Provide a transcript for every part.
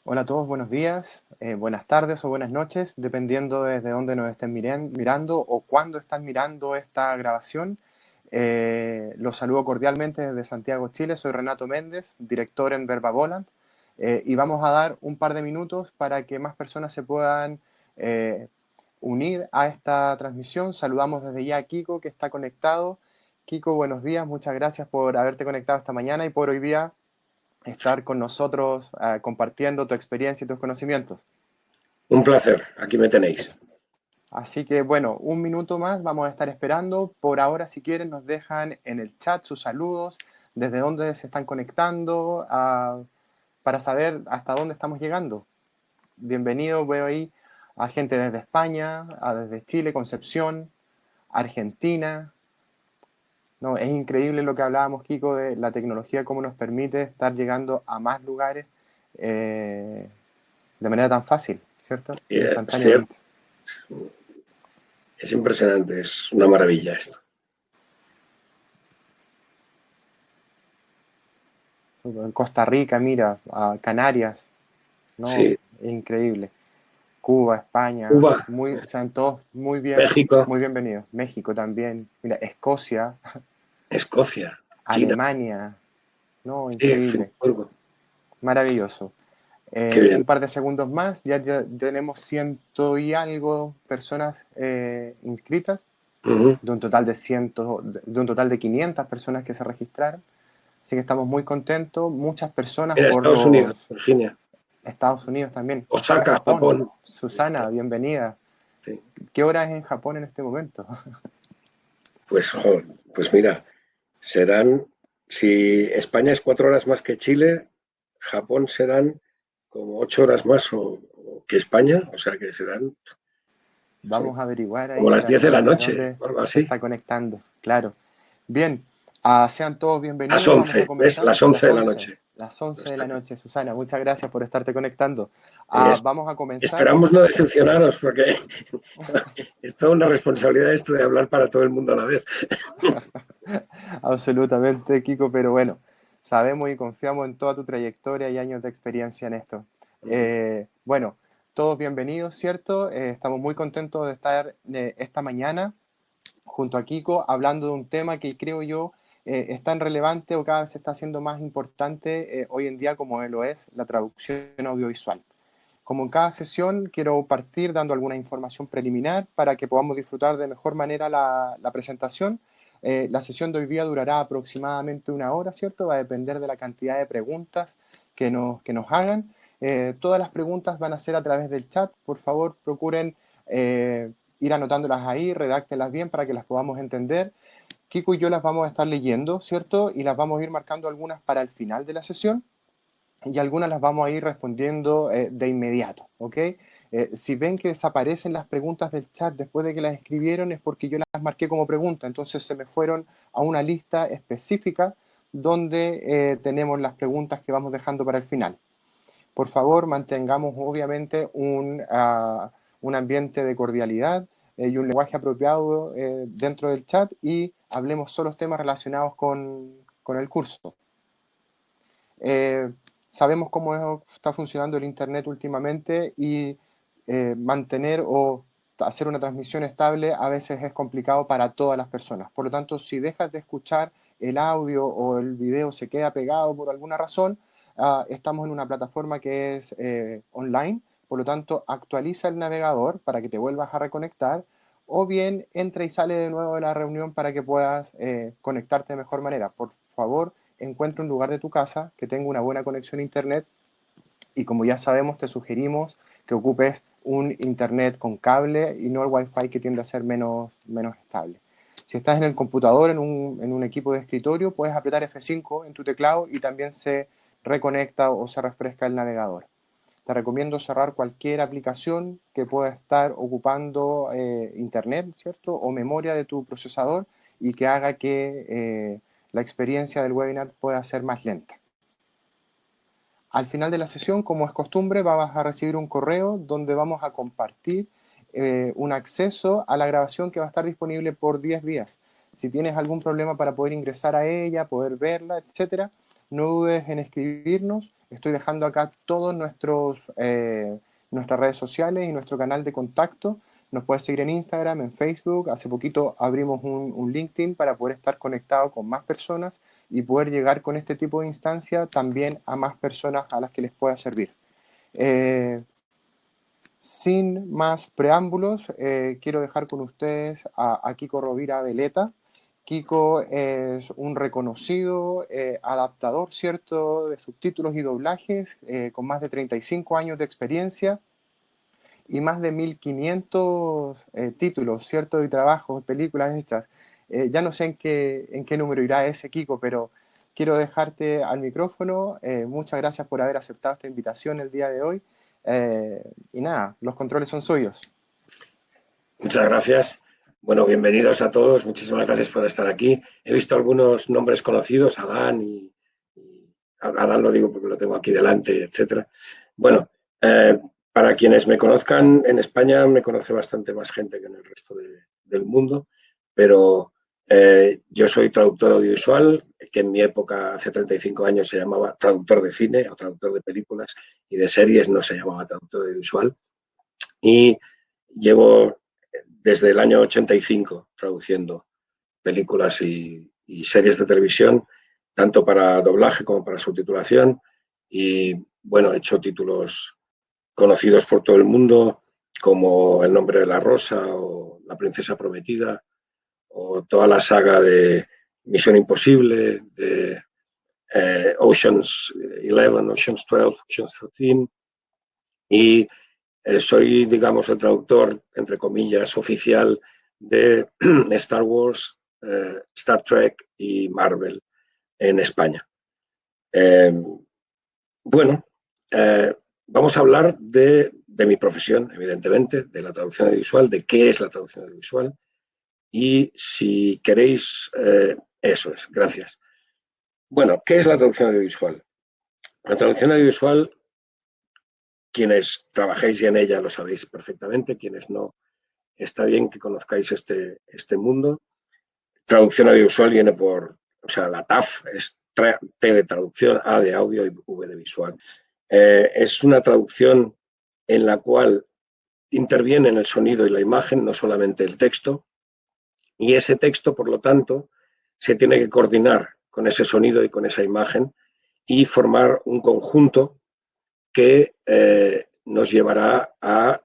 Hola a todos, buenos días, buenas tardes o buenas noches, dependiendo desde dónde nos estén mirando o cuándo están mirando esta grabación. Los saludo cordialmente desde Santiago, Chile. Soy Renato Méndez, director en Verba Volant, y vamos a dar un par de minutos para que más personas se puedan eh, unir a esta transmisión. Saludamos desde ya a Kiko, que está conectado. Kiko, buenos días, muchas gracias por haberte conectado esta mañana y por hoy día estar con nosotros compartiendo tu experiencia y tus conocimientos. Un placer, aquí me tenéis. Así que bueno, un minuto más vamos a estar esperando. Por ahora, si quieren, nos dejan en el chat sus saludos, desde dónde se están conectando, para saber hasta dónde estamos llegando. Bienvenido, veo ahí a gente desde España, desde Chile, Concepción, Argentina. No, es increíble lo que hablábamos, Kiko, de la tecnología, cómo nos permite estar llegando a más lugares eh, de manera tan fácil, ¿cierto? Cierto, Instantáneamente. es impresionante, es una maravilla esto. En Costa Rica, mira, a Canarias, no, Sí, es increíble. Cuba, España, Cuba, sean todos México, muy bienvenidos. México también, mira, Escocia, Escocia, China, Alemania, no, sí, increíble, Finlandia. maravilloso. Qué bien. Un par de segundos más, ya tenemos ciento y algo personas inscritas, Ujú. de un total de 500 personas que se registraron. Así que estamos muy contentos, muchas personas Mira, por Estados Unidos, los Virginia, Estados Unidos también, Osaka, Japón. Japón. Susana, bienvenida. Sí. ¿Qué hora es en Japón en este momento? Pues, joder, pues mira, serán, si España es 4 horas más que Chile, Japón serán como 8 horas más o que España, o sea que serán Vamos a averiguar como ahí las 10 de la desde noche, dónde o algo se así. está conectando. Claro. Bien, sean todos Las bienvenidos. Vamos a 11, ¿ves? comenzar. Las 11 de la noche. Las 11 de la Exacto. noche, Susana. Muchas gracias por estarte conectando. Es- Vamos a comenzar. Esperamos no decepcionaros, porque es toda una responsabilidad esto de hablar para todo el mundo a la vez. Absolutamente, Kiko, pero bueno, sabemos y confiamos en toda tu trayectoria y años de experiencia en esto. Bueno, todos bienvenidos, ¿cierto? Estamos muy contentos de estar esta mañana junto a Kiko hablando de un tema que creo yo es tan relevante o cada vez se está haciendo más importante hoy en día como lo es la traducción audiovisual. Como en cada sesión, quiero partir dando alguna información preliminar para que podamos disfrutar de mejor manera la presentación. La sesión de hoy día durará aproximadamente una hora, ¿cierto? Va a depender de la cantidad de preguntas que nos hagan. Todas las preguntas van a ser a través del chat. Por favor, procuren ir anotándolas ahí, redáctelas bien para que las podamos entender. Kiko y yo las vamos a estar leyendo, ¿cierto? Y las vamos a ir marcando algunas para el final de la sesión y algunas las vamos a ir respondiendo de inmediato, ¿ok? Si ven que desaparecen las preguntas del chat después de que las escribieron es porque yo las marqué como pregunta, entonces se me fueron a una lista específica donde tenemos las preguntas que vamos dejando para el final. Por favor, mantengamos obviamente un ambiente de cordialidad y un lenguaje apropiado dentro del chat y hablemos solo temas relacionados con el curso. Eh, Sabemos cómo está funcionando el Internet últimamente y mantener o hacer una transmisión estable a veces es complicado para todas las personas. Por lo tanto, si dejas de escuchar el audio o el video se queda pegado por alguna razón, estamos en una plataforma que es online, por lo tanto, actualiza el navegador para que te vuelvas a reconectar o bien entra y sale de nuevo de la reunión para que puedas conectarte de mejor manera. Por favor, encuentra un lugar de tu casa que tenga una buena conexión a internet y como ya sabemos te sugerimos que ocupes un internet con cable y no el wifi que tiende a ser menos estable. Si estás en el computador, en un equipo de escritorio, puedes apretar F5 en tu teclado y también se reconecta o se refresca el navegador. Te recomiendo cerrar cualquier aplicación que pueda estar ocupando internet, ¿cierto? O memoria de tu procesador y que haga que la experiencia del webinar pueda ser más lenta. Al final de la sesión, como es costumbre, vas a recibir un correo donde vamos a compartir un acceso a la grabación que va a estar disponible por 10 días. Si tienes algún problema para poder ingresar a ella, poder verla, etcétera, no dudes en escribirnos. Estoy dejando acá todos nuestras redes sociales y nuestro canal de contacto. Nos puedes seguir en Instagram, en Facebook. Hace poquito abrimos un LinkedIn para poder estar conectado con más personas y poder llegar con este tipo de instancia también a más personas a las que les pueda servir. Sin más preámbulos, quiero dejar con ustedes a Kiko Rovira Veleta. Kiko es un reconocido adaptador, ¿cierto?, de subtítulos y doblajes, con más de 35 años de experiencia y más de 1500 títulos, ¿cierto?, y trabajos, películas hechas. Ya no sé en qué número irá ese, Kiko, pero quiero dejarte al micrófono. Muchas gracias por haber aceptado esta invitación el día de hoy. Y nada, los controles son suyos. Muchas gracias. Bueno, bienvenidos a todos. Muchísimas gracias por estar aquí. He visto algunos nombres conocidos, Adán y Adán lo digo porque lo tengo aquí delante, etcétera. Bueno, para quienes me conozcan, en España me conoce bastante más gente que en el resto del mundo, pero yo soy traductor audiovisual, que en mi época, hace 35 años, se llamaba traductor de cine o traductor de películas y de series, no se llamaba traductor audiovisual. Y llevo desde el año 85 traduciendo películas y series de televisión, tanto para doblaje como para subtitulación. Y bueno, he hecho títulos conocidos por todo el mundo, como El nombre de la rosa o La princesa prometida, o toda la saga de Misión Imposible, de Ocean's 11, Ocean's 12, Ocean's 13. Y soy, digamos, el traductor, entre comillas, oficial de Star Wars, Star Trek y Marvel en España. Bueno, vamos a hablar de mi profesión, evidentemente, de la traducción audiovisual, de qué es la traducción audiovisual. Y si queréis, eso es, gracias. Bueno, ¿qué es la traducción audiovisual? La traducción audiovisual, quienes trabajéis en ella lo sabéis perfectamente, quienes no, está bien que conozcáis este mundo. Traducción audiovisual viene por, o sea, la TAF es T de traducción, A de audio y V de visual. Es una traducción en la cual intervienen el sonido y la imagen, no solamente el texto, y ese texto, por lo tanto, se tiene que coordinar con ese sonido y con esa imagen y formar un conjunto que nos llevará a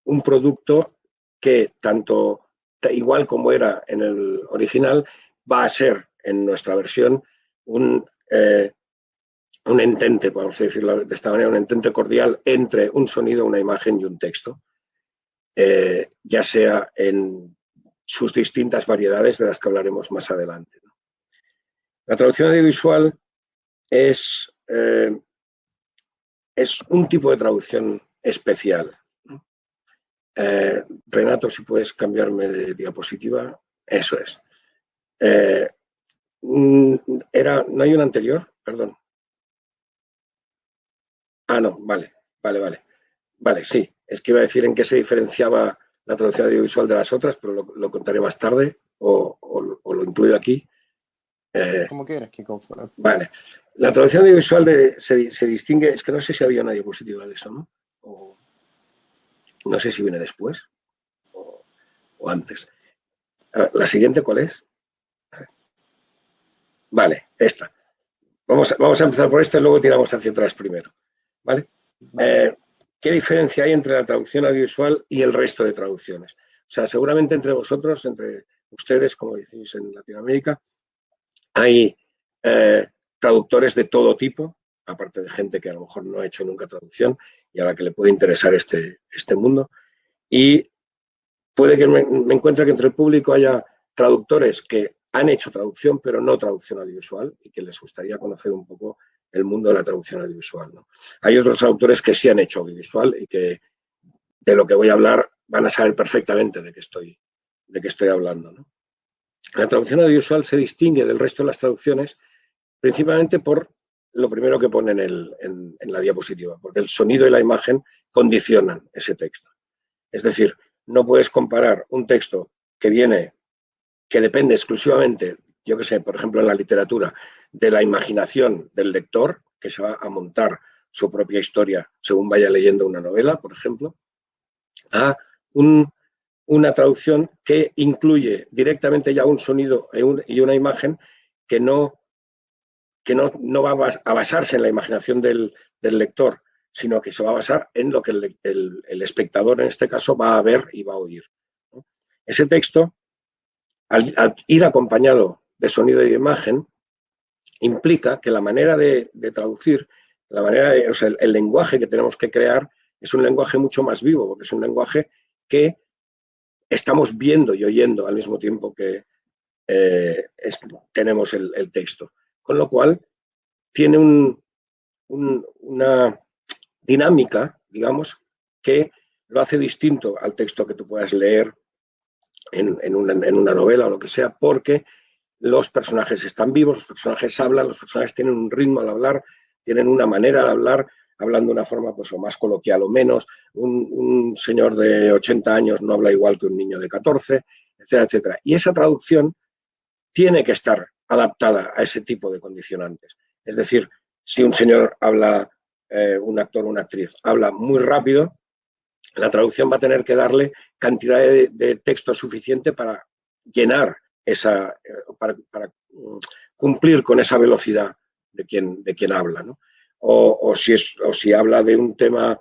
un producto que tanto igual como era en el original, va a ser en nuestra versión un entente, podemos decirlo de esta manera, un entente cordial entre un sonido, una imagen y un texto, ya sea en sus distintas variedades de las que hablaremos más adelante. La traducción audiovisual es un tipo de traducción especial. Renato, si puedes cambiarme de diapositiva. Eso es. ¿No hay una anterior? Perdón. Ah, no, vale. Vale, sí. Es que iba a decir en qué se diferenciaba la traducción audiovisual de las otras, pero lo contaré más tarde o lo incluyo aquí. Como quieras, Kiko. Vale. La traducción audiovisual se distingue, es que no sé si había una diapositiva de eso, ¿no? No sé si viene después o antes. ¿La siguiente cuál es? Vale, esta. Vamos a empezar por esta y luego tiramos hacia atrás primero. ¿Vale? ¿Qué diferencia hay entre la traducción audiovisual y el resto de traducciones? O sea, seguramente entre vosotros, entre ustedes, como decís en Latinoamérica, hay traductores de todo tipo, aparte de gente que a lo mejor no ha hecho nunca traducción y a la que le puede interesar este mundo. Y puede que me encuentre que entre el público haya traductores que han hecho traducción, pero no traducción audiovisual, y que les gustaría conocer un poco el mundo de la traducción audiovisual, ¿no? Hay otros traductores que sí han hecho audiovisual y que de lo que voy a hablar van a saber perfectamente de qué estoy hablando, ¿no? La traducción audiovisual se distingue del resto de las traducciones principalmente por lo primero que pone en la diapositiva, porque el sonido y la imagen condicionan ese texto. Es decir, no puedes comparar un texto que depende exclusivamente yo qué sé, por ejemplo, en la literatura, de la imaginación del lector, que se va a montar su propia historia según vaya leyendo una novela, por ejemplo, a una traducción que incluye directamente ya un sonido y una imagen que no va a basarse en la imaginación del lector, sino que se va a basar en lo que el espectador, en este caso, va a ver y va a oír, ¿no? Ese texto, al ir acompañado de sonido y de imagen, implica que la manera de traducir, o sea, el lenguaje que tenemos que crear es un lenguaje mucho más vivo, porque es un lenguaje que estamos viendo y oyendo al mismo tiempo que tenemos el texto. Con lo cual, tiene una dinámica, digamos, que lo hace distinto al texto que tú puedas leer en una novela o lo que sea, porque los personajes están vivos, los personajes hablan, los personajes tienen un ritmo al hablar, tienen una manera de hablar, hablan de una forma pues, o más coloquial o menos. Un señor de 80 años no habla igual que un niño de 14, etcétera, etcétera. Y esa traducción tiene que estar adaptada a ese tipo de condicionantes. Es decir, si un señor habla, un actor o una actriz habla muy rápido, la traducción va a tener que darle cantidad de texto suficiente para llenar para cumplir con esa velocidad de quien habla, ¿no? O si habla de un tema,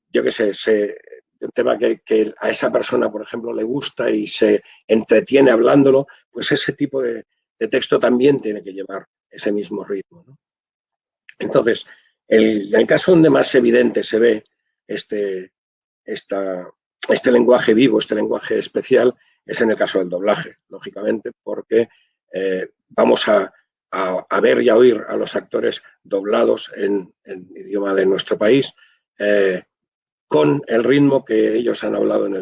yo qué sé, de un tema que a esa persona, por ejemplo, le gusta y se entretiene hablándolo, pues ese tipo de texto también tiene que llevar ese mismo ritmo, ¿no? Entonces, el caso donde más evidente se ve este lenguaje vivo, este lenguaje especial, es en el caso del doblaje, lógicamente, porque vamos a ver y a oír a los actores doblados en idioma de nuestro país, con el ritmo que ellos han hablado en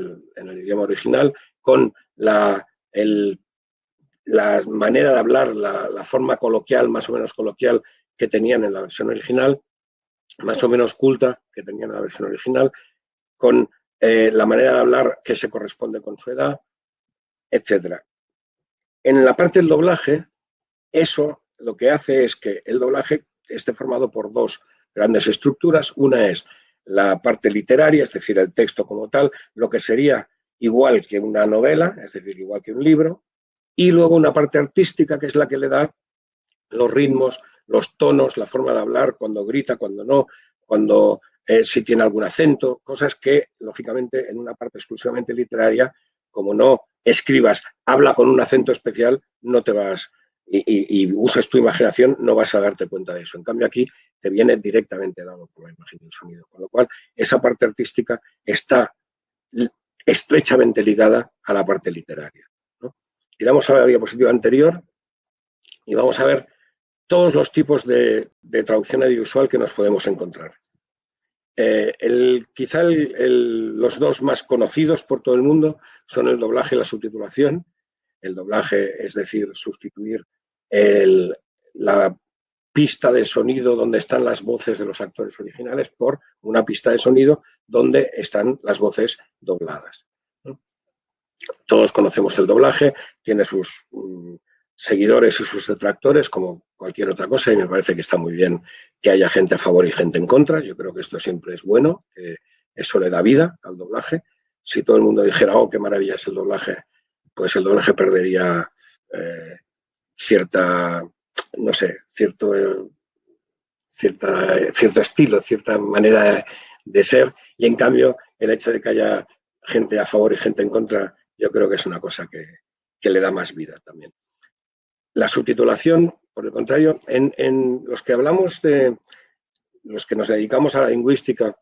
el idioma original, con la manera de hablar, la forma coloquial, más o menos coloquial, que tenían en la versión original, más o menos culta que tenían en la versión original, con la manera de hablar que se corresponde con su edad, etc. En la parte del doblaje, eso lo que hace es que el doblaje esté formado por dos grandes estructuras. Una es la parte literaria, es decir, el texto como tal, lo que sería igual que una novela, es decir, igual que un libro, y luego una parte artística, que es la que le da los ritmos, los tonos, la forma de hablar, cuando grita, cuando no, cuando si tiene algún acento, cosas que, lógicamente, en una parte exclusivamente literaria, como no escribas, habla con un acento especial, no te vas y usas tu imaginación, no vas a darte cuenta de eso. En cambio, aquí te viene directamente dado por la imagen y el sonido, con lo cual esa parte artística está estrechamente ligada a la parte literaria, ¿no? Tiramos a la diapositiva anterior y vamos a ver todos los tipos de traducción audiovisual que nos podemos encontrar. Quizá los dos más conocidos por todo el mundo son el doblaje y la subtitulación. El doblaje, es decir, sustituir la pista de sonido donde están las voces de los actores originales por una pista de sonido donde están las voces dobladas, ¿no? Todos conocemos el doblaje, tiene sus seguidores y sus detractores, como cualquier otra cosa, y me parece que está muy bien que haya gente a favor y gente en contra. Yo creo que esto siempre es bueno, que eso le da vida al doblaje. Si todo el mundo dijera, oh, qué maravilla es el doblaje, pues el doblaje perdería no sé, cierto estilo, cierta manera de ser, y en cambio el hecho de que haya gente a favor y gente en contra, yo creo que es una cosa que le da más vida también. La subtitulación, por el contrario, en los que hablamos de los que nos dedicamos a la lingüística,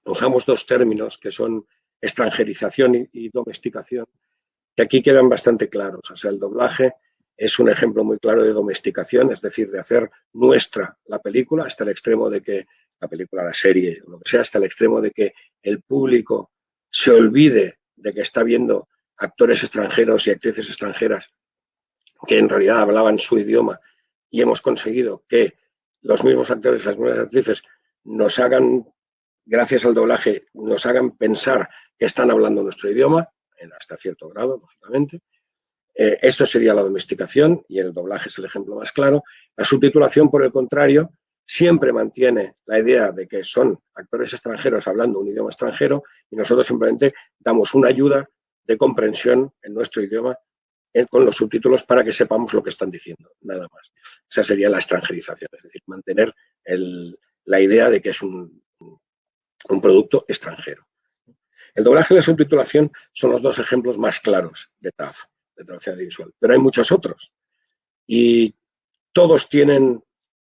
usamos dos términos que son extranjerización y domesticación, que aquí quedan bastante claros. O sea, el doblaje es un ejemplo muy claro de domesticación, es decir, de hacer nuestra la película hasta el extremo de que la película, la serie, o lo que sea, hasta el extremo de que el público se olvide de que está viendo actores extranjeros y actrices extranjeras que en realidad hablaban su idioma, y hemos conseguido que los mismos actores y las mismas actrices nos hagan, gracias al doblaje, nos hagan pensar que están hablando nuestro idioma, hasta cierto grado, lógicamente. Esto sería la domesticación y el doblaje es el ejemplo más claro. La subtitulación, por el contrario, siempre mantiene la idea de que son actores extranjeros hablando un idioma extranjero y nosotros simplemente damos una ayuda de comprensión en nuestro idioma con los subtítulos para que sepamos lo que están diciendo, nada más. Esa sería la extranjerización, es decir, mantener la idea de que es un producto extranjero. El doblaje y la subtitulación son los dos ejemplos más claros de TAF, de traducción audiovisual, pero hay muchos otros y todos tienen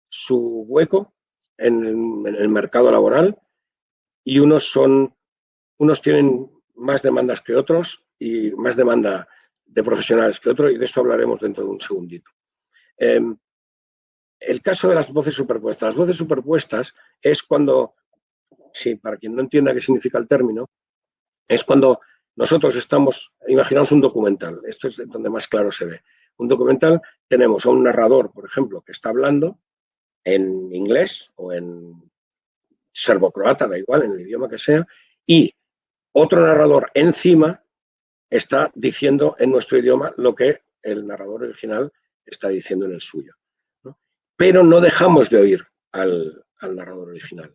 su hueco en el mercado laboral y unos tienen más demandas que otros y más demanda de profesionales que otros, y de esto hablaremos dentro de un segundito. El caso de las voces superpuestas. Las voces superpuestas es cuando, sí, para quien no entienda qué significa el término, es cuando nosotros imaginamos un documental, esto es donde más claro se ve. Un documental, tenemos a un narrador, por ejemplo, que está hablando en inglés o en serbocroata, da igual, en el idioma que sea, y otro narrador encima está diciendo en nuestro idioma lo que el narrador original está diciendo en el suyo, ¿no? Pero no dejamos de oír al narrador original.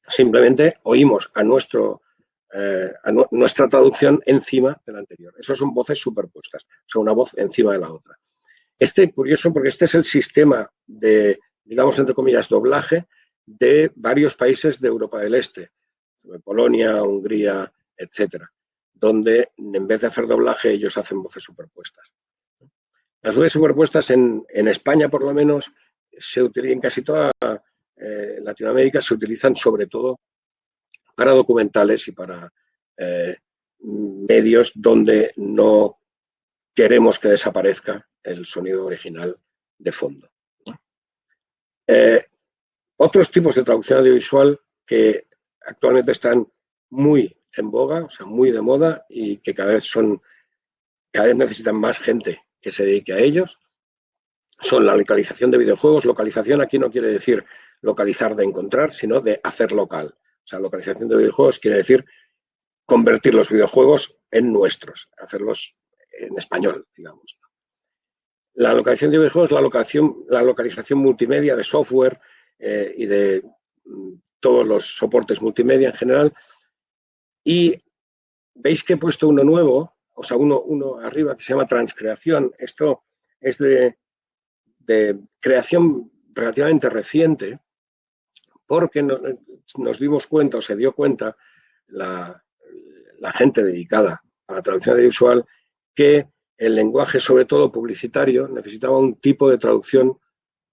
Simplemente oímos a nuestra traducción encima de la anterior. Eso son voces superpuestas, o sea, una voz encima de la otra. Curioso, porque este es el sistema de, digamos, entre comillas, doblaje de varios países de Europa del Este, Polonia, Hungría, etcétera, donde en vez de hacer doblaje ellos hacen voces superpuestas. Las voces superpuestas en España, por lo menos, en casi toda Latinoamérica se utilizan sobre todo para documentales y para medios donde no queremos que desaparezca el sonido original de fondo. Otros tipos de traducción audiovisual que actualmente están muy en boga, o sea, muy de moda y que cada vez necesitan más gente que se dedique a ellos, son la localización de videojuegos. Localización aquí no quiere decir localizar de encontrar, sino de hacer local. O sea, localización de videojuegos quiere decir convertir los videojuegos en nuestros, hacerlos en español, digamos. La localización de videojuegos es la localización multimedia de software y de todos los soportes multimedia en general. Y veis que he puesto uno nuevo, o sea, uno arriba que se llama transcreación. Esto es de creación relativamente reciente, porque nos dimos cuenta, o se dio cuenta la gente dedicada a la traducción audiovisual, que el lenguaje, sobre todo publicitario, necesitaba un tipo de traducción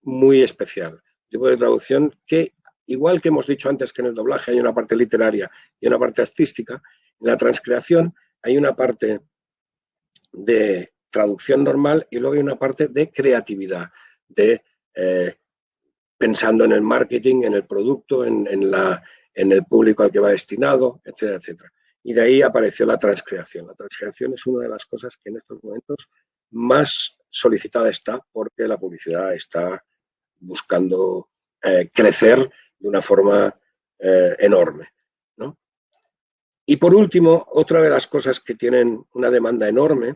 muy especial. Un tipo de traducción que, igual que hemos dicho antes que en el doblaje hay una parte literaria y una parte artística, en la transcreación hay una parte de traducción normal y luego hay una parte de creatividad, de pensando en el marketing, en el producto, en el público al que va destinado, etcétera, etcétera. Y de ahí apareció la transcreación. La transcreación es una de las cosas que en estos momentos más solicitada está, porque la publicidad está buscando crecer de una forma enorme, ¿no? Y por último, otra de las cosas que tienen una demanda enorme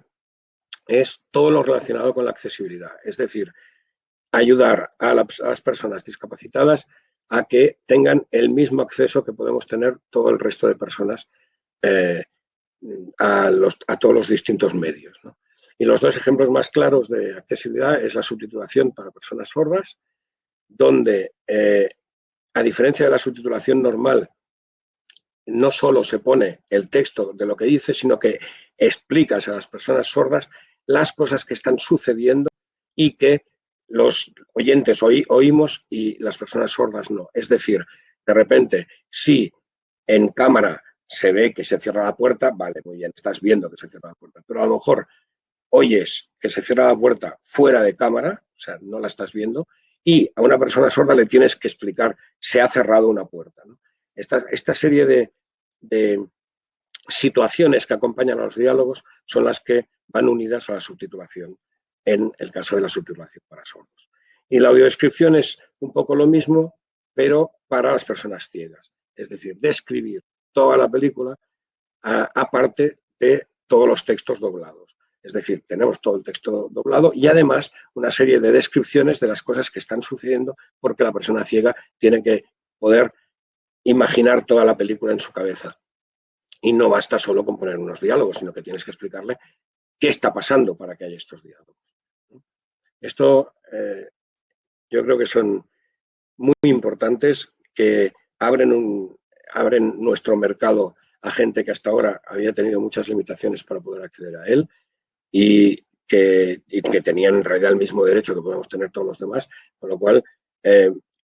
es todo lo relacionado con la accesibilidad. Es decir, ayudar a las personas discapacitadas a que tengan el mismo acceso que podemos tener todo el resto de personas a todos los distintos medios, ¿no? Y los dos ejemplos más claros de accesibilidad es la subtitulación para personas sordas, donde, a diferencia de la subtitulación normal, no solo se pone el texto de lo que dice, sino que explicas a las personas sordas las cosas que están sucediendo y que los oyentes oímos y las personas sordas no. Es decir, de repente, si en cámara se ve que se cierra la puerta, vale, muy bien, estás viendo que se cierra la puerta, pero a lo mejor oyes que se cierra la puerta fuera de cámara, o sea, no la estás viendo, y a una persona sorda le tienes que explicar, se ha cerrado una puerta, ¿no? Esta serie de situaciones que acompañan a los diálogos son las que van unidas a la subtitulación, en el caso de la subtitulación para sordos. Y la audiodescripción es un poco lo mismo, pero para las personas ciegas. Es decir, describir toda la película aparte de todos los textos doblados. Es decir, tenemos todo el texto doblado y además una serie de descripciones de las cosas que están sucediendo porque la persona ciega tiene que poder imaginar toda la película en su cabeza. Y no basta solo con poner unos diálogos, sino que tienes que explicarle qué está pasando para que haya estos diálogos. Esto yo creo que son muy importantes, que abren nuestro mercado a gente que hasta ahora había tenido muchas limitaciones para poder acceder a él y que tenían en realidad el mismo derecho que podemos tener todos los demás, con lo cual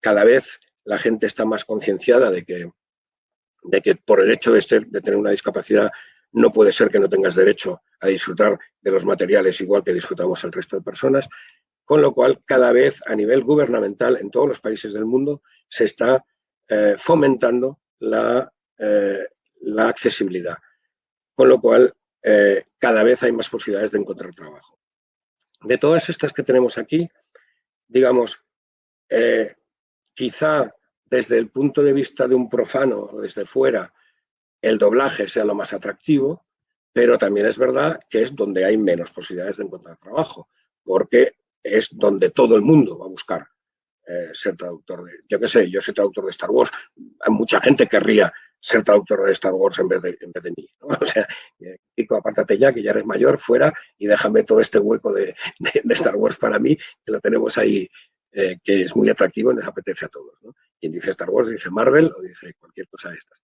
cada vez la gente está más concienciada de que por el hecho de tener una discapacidad no puede ser que no tengas derecho a disfrutar de los materiales igual que disfrutamos el resto de personas, con lo cual cada vez a nivel gubernamental en todos los países del mundo se está fomentando la accesibilidad, con lo cual cada vez hay más posibilidades de encontrar trabajo. De todas estas que tenemos aquí, digamos, quizá desde el punto de vista de un profano o desde fuera, el doblaje sea lo más atractivo, pero también es verdad que es donde hay menos posibilidades de encontrar trabajo, porque es donde todo el mundo va a buscar ser traductor. Yo qué sé, yo soy traductor de Star Wars, hay mucha gente querría ser traductor de Star Wars en vez de mí, ¿no? O sea, Kiko, apártate ya, que ya eres mayor, fuera, y déjame todo este hueco de Star Wars para mí, que lo tenemos ahí, que es muy atractivo y nos apetece a todos, ¿no? Quien dice Star Wars dice Marvel o dice cualquier cosa de estas.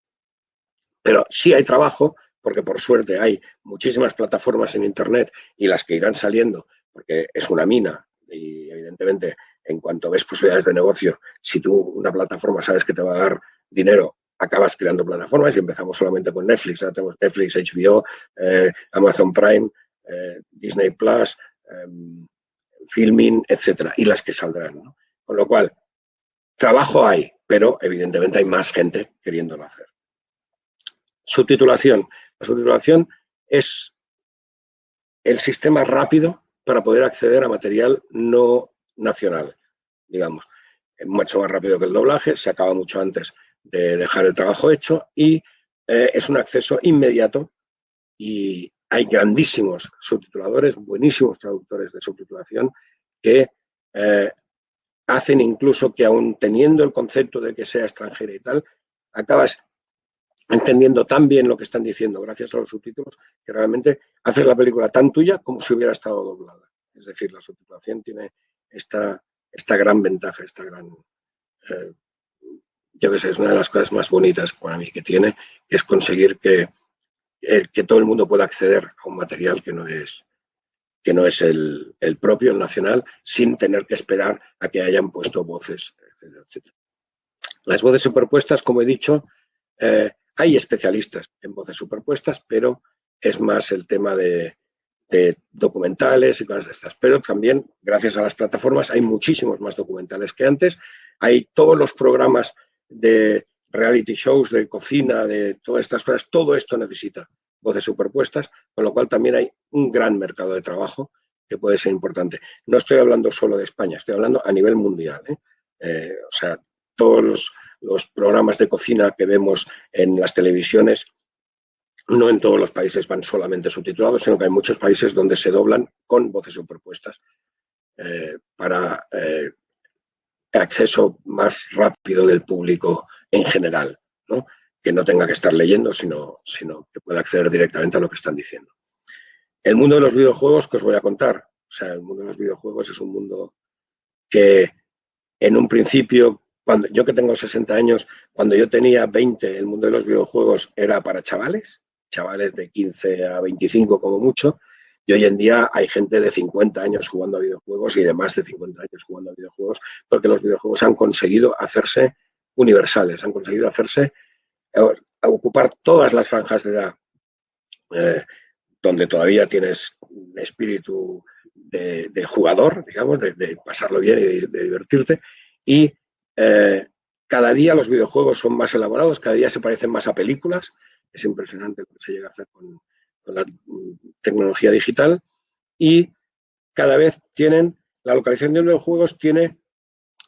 Pero sí hay trabajo, porque por suerte hay muchísimas plataformas en Internet y las que irán saliendo, porque es una mina y evidentemente en cuanto ves posibilidades de negocio, si tú una plataforma sabes que te va a dar dinero, acabas creando plataformas y empezamos solamente con Netflix. Ahora tenemos Netflix, HBO, Amazon Prime, Disney Plus, Filmin, etcétera, y las que saldrán, ¿no? Con lo cual, trabajo hay, pero evidentemente hay más gente queriéndolo hacer. Subtitulación. La subtitulación es el sistema rápido para poder acceder a material no nacional, digamos. Es mucho más rápido que el doblaje, se acaba mucho antes de dejar el trabajo hecho y es un acceso inmediato y hay grandísimos subtituladores, buenísimos traductores de subtitulación que hacen incluso que aún teniendo el concepto de que sea extranjera y tal, acabas entendiendo tan bien lo que están diciendo gracias a los subtítulos que realmente haces la película tan tuya como si hubiera estado doblada. Es decir, la subtitulación tiene esta gran ventaja, esta gran... yo qué sé, es una de las cosas más bonitas para mí que tiene, es conseguir que todo el mundo pueda acceder a un material que no es el propio, el nacional, sin tener que esperar a que hayan puesto voces, etcétera, etcétera. Las voces superpuestas, como he dicho, hay especialistas en voces superpuestas, pero es más el tema de documentales y cosas de estas. Pero también, gracias a las plataformas, hay muchísimos más documentales que antes. Hay todos los programas de reality shows, de cocina, de todas estas cosas. Todo esto necesita voces superpuestas, con lo cual también hay un gran mercado de trabajo que puede ser importante. No estoy hablando solo de España, estoy hablando a nivel mundial, o sea, todos los programas de cocina que vemos en las televisiones, no en todos los países van solamente subtitulados, sino que hay muchos países donde se doblan con voces superpuestas para acceso más rápido del público en general, ¿no? Que no tenga que estar leyendo, sino que pueda acceder directamente a lo que están diciendo. El mundo de los videojuegos, que os voy a contar. O sea, el mundo de los videojuegos es un mundo que en un principio, yo que tengo 60 años, cuando yo tenía 20, el mundo de los videojuegos era para chavales de 15 a 25 como mucho, y hoy en día hay gente de 50 años jugando a videojuegos y de más de 50 años jugando a videojuegos, porque los videojuegos han conseguido hacerse universales, han conseguido hacerse, a ocupar todas las franjas de edad, donde todavía tienes espíritu de jugador, digamos, de pasarlo bien y de divertirte, y cada día los videojuegos son más elaborados, cada día se parecen más a películas. Es impresionante lo que se llega a hacer con la tecnología digital y cada vez tienen, la localización de videojuegos tiene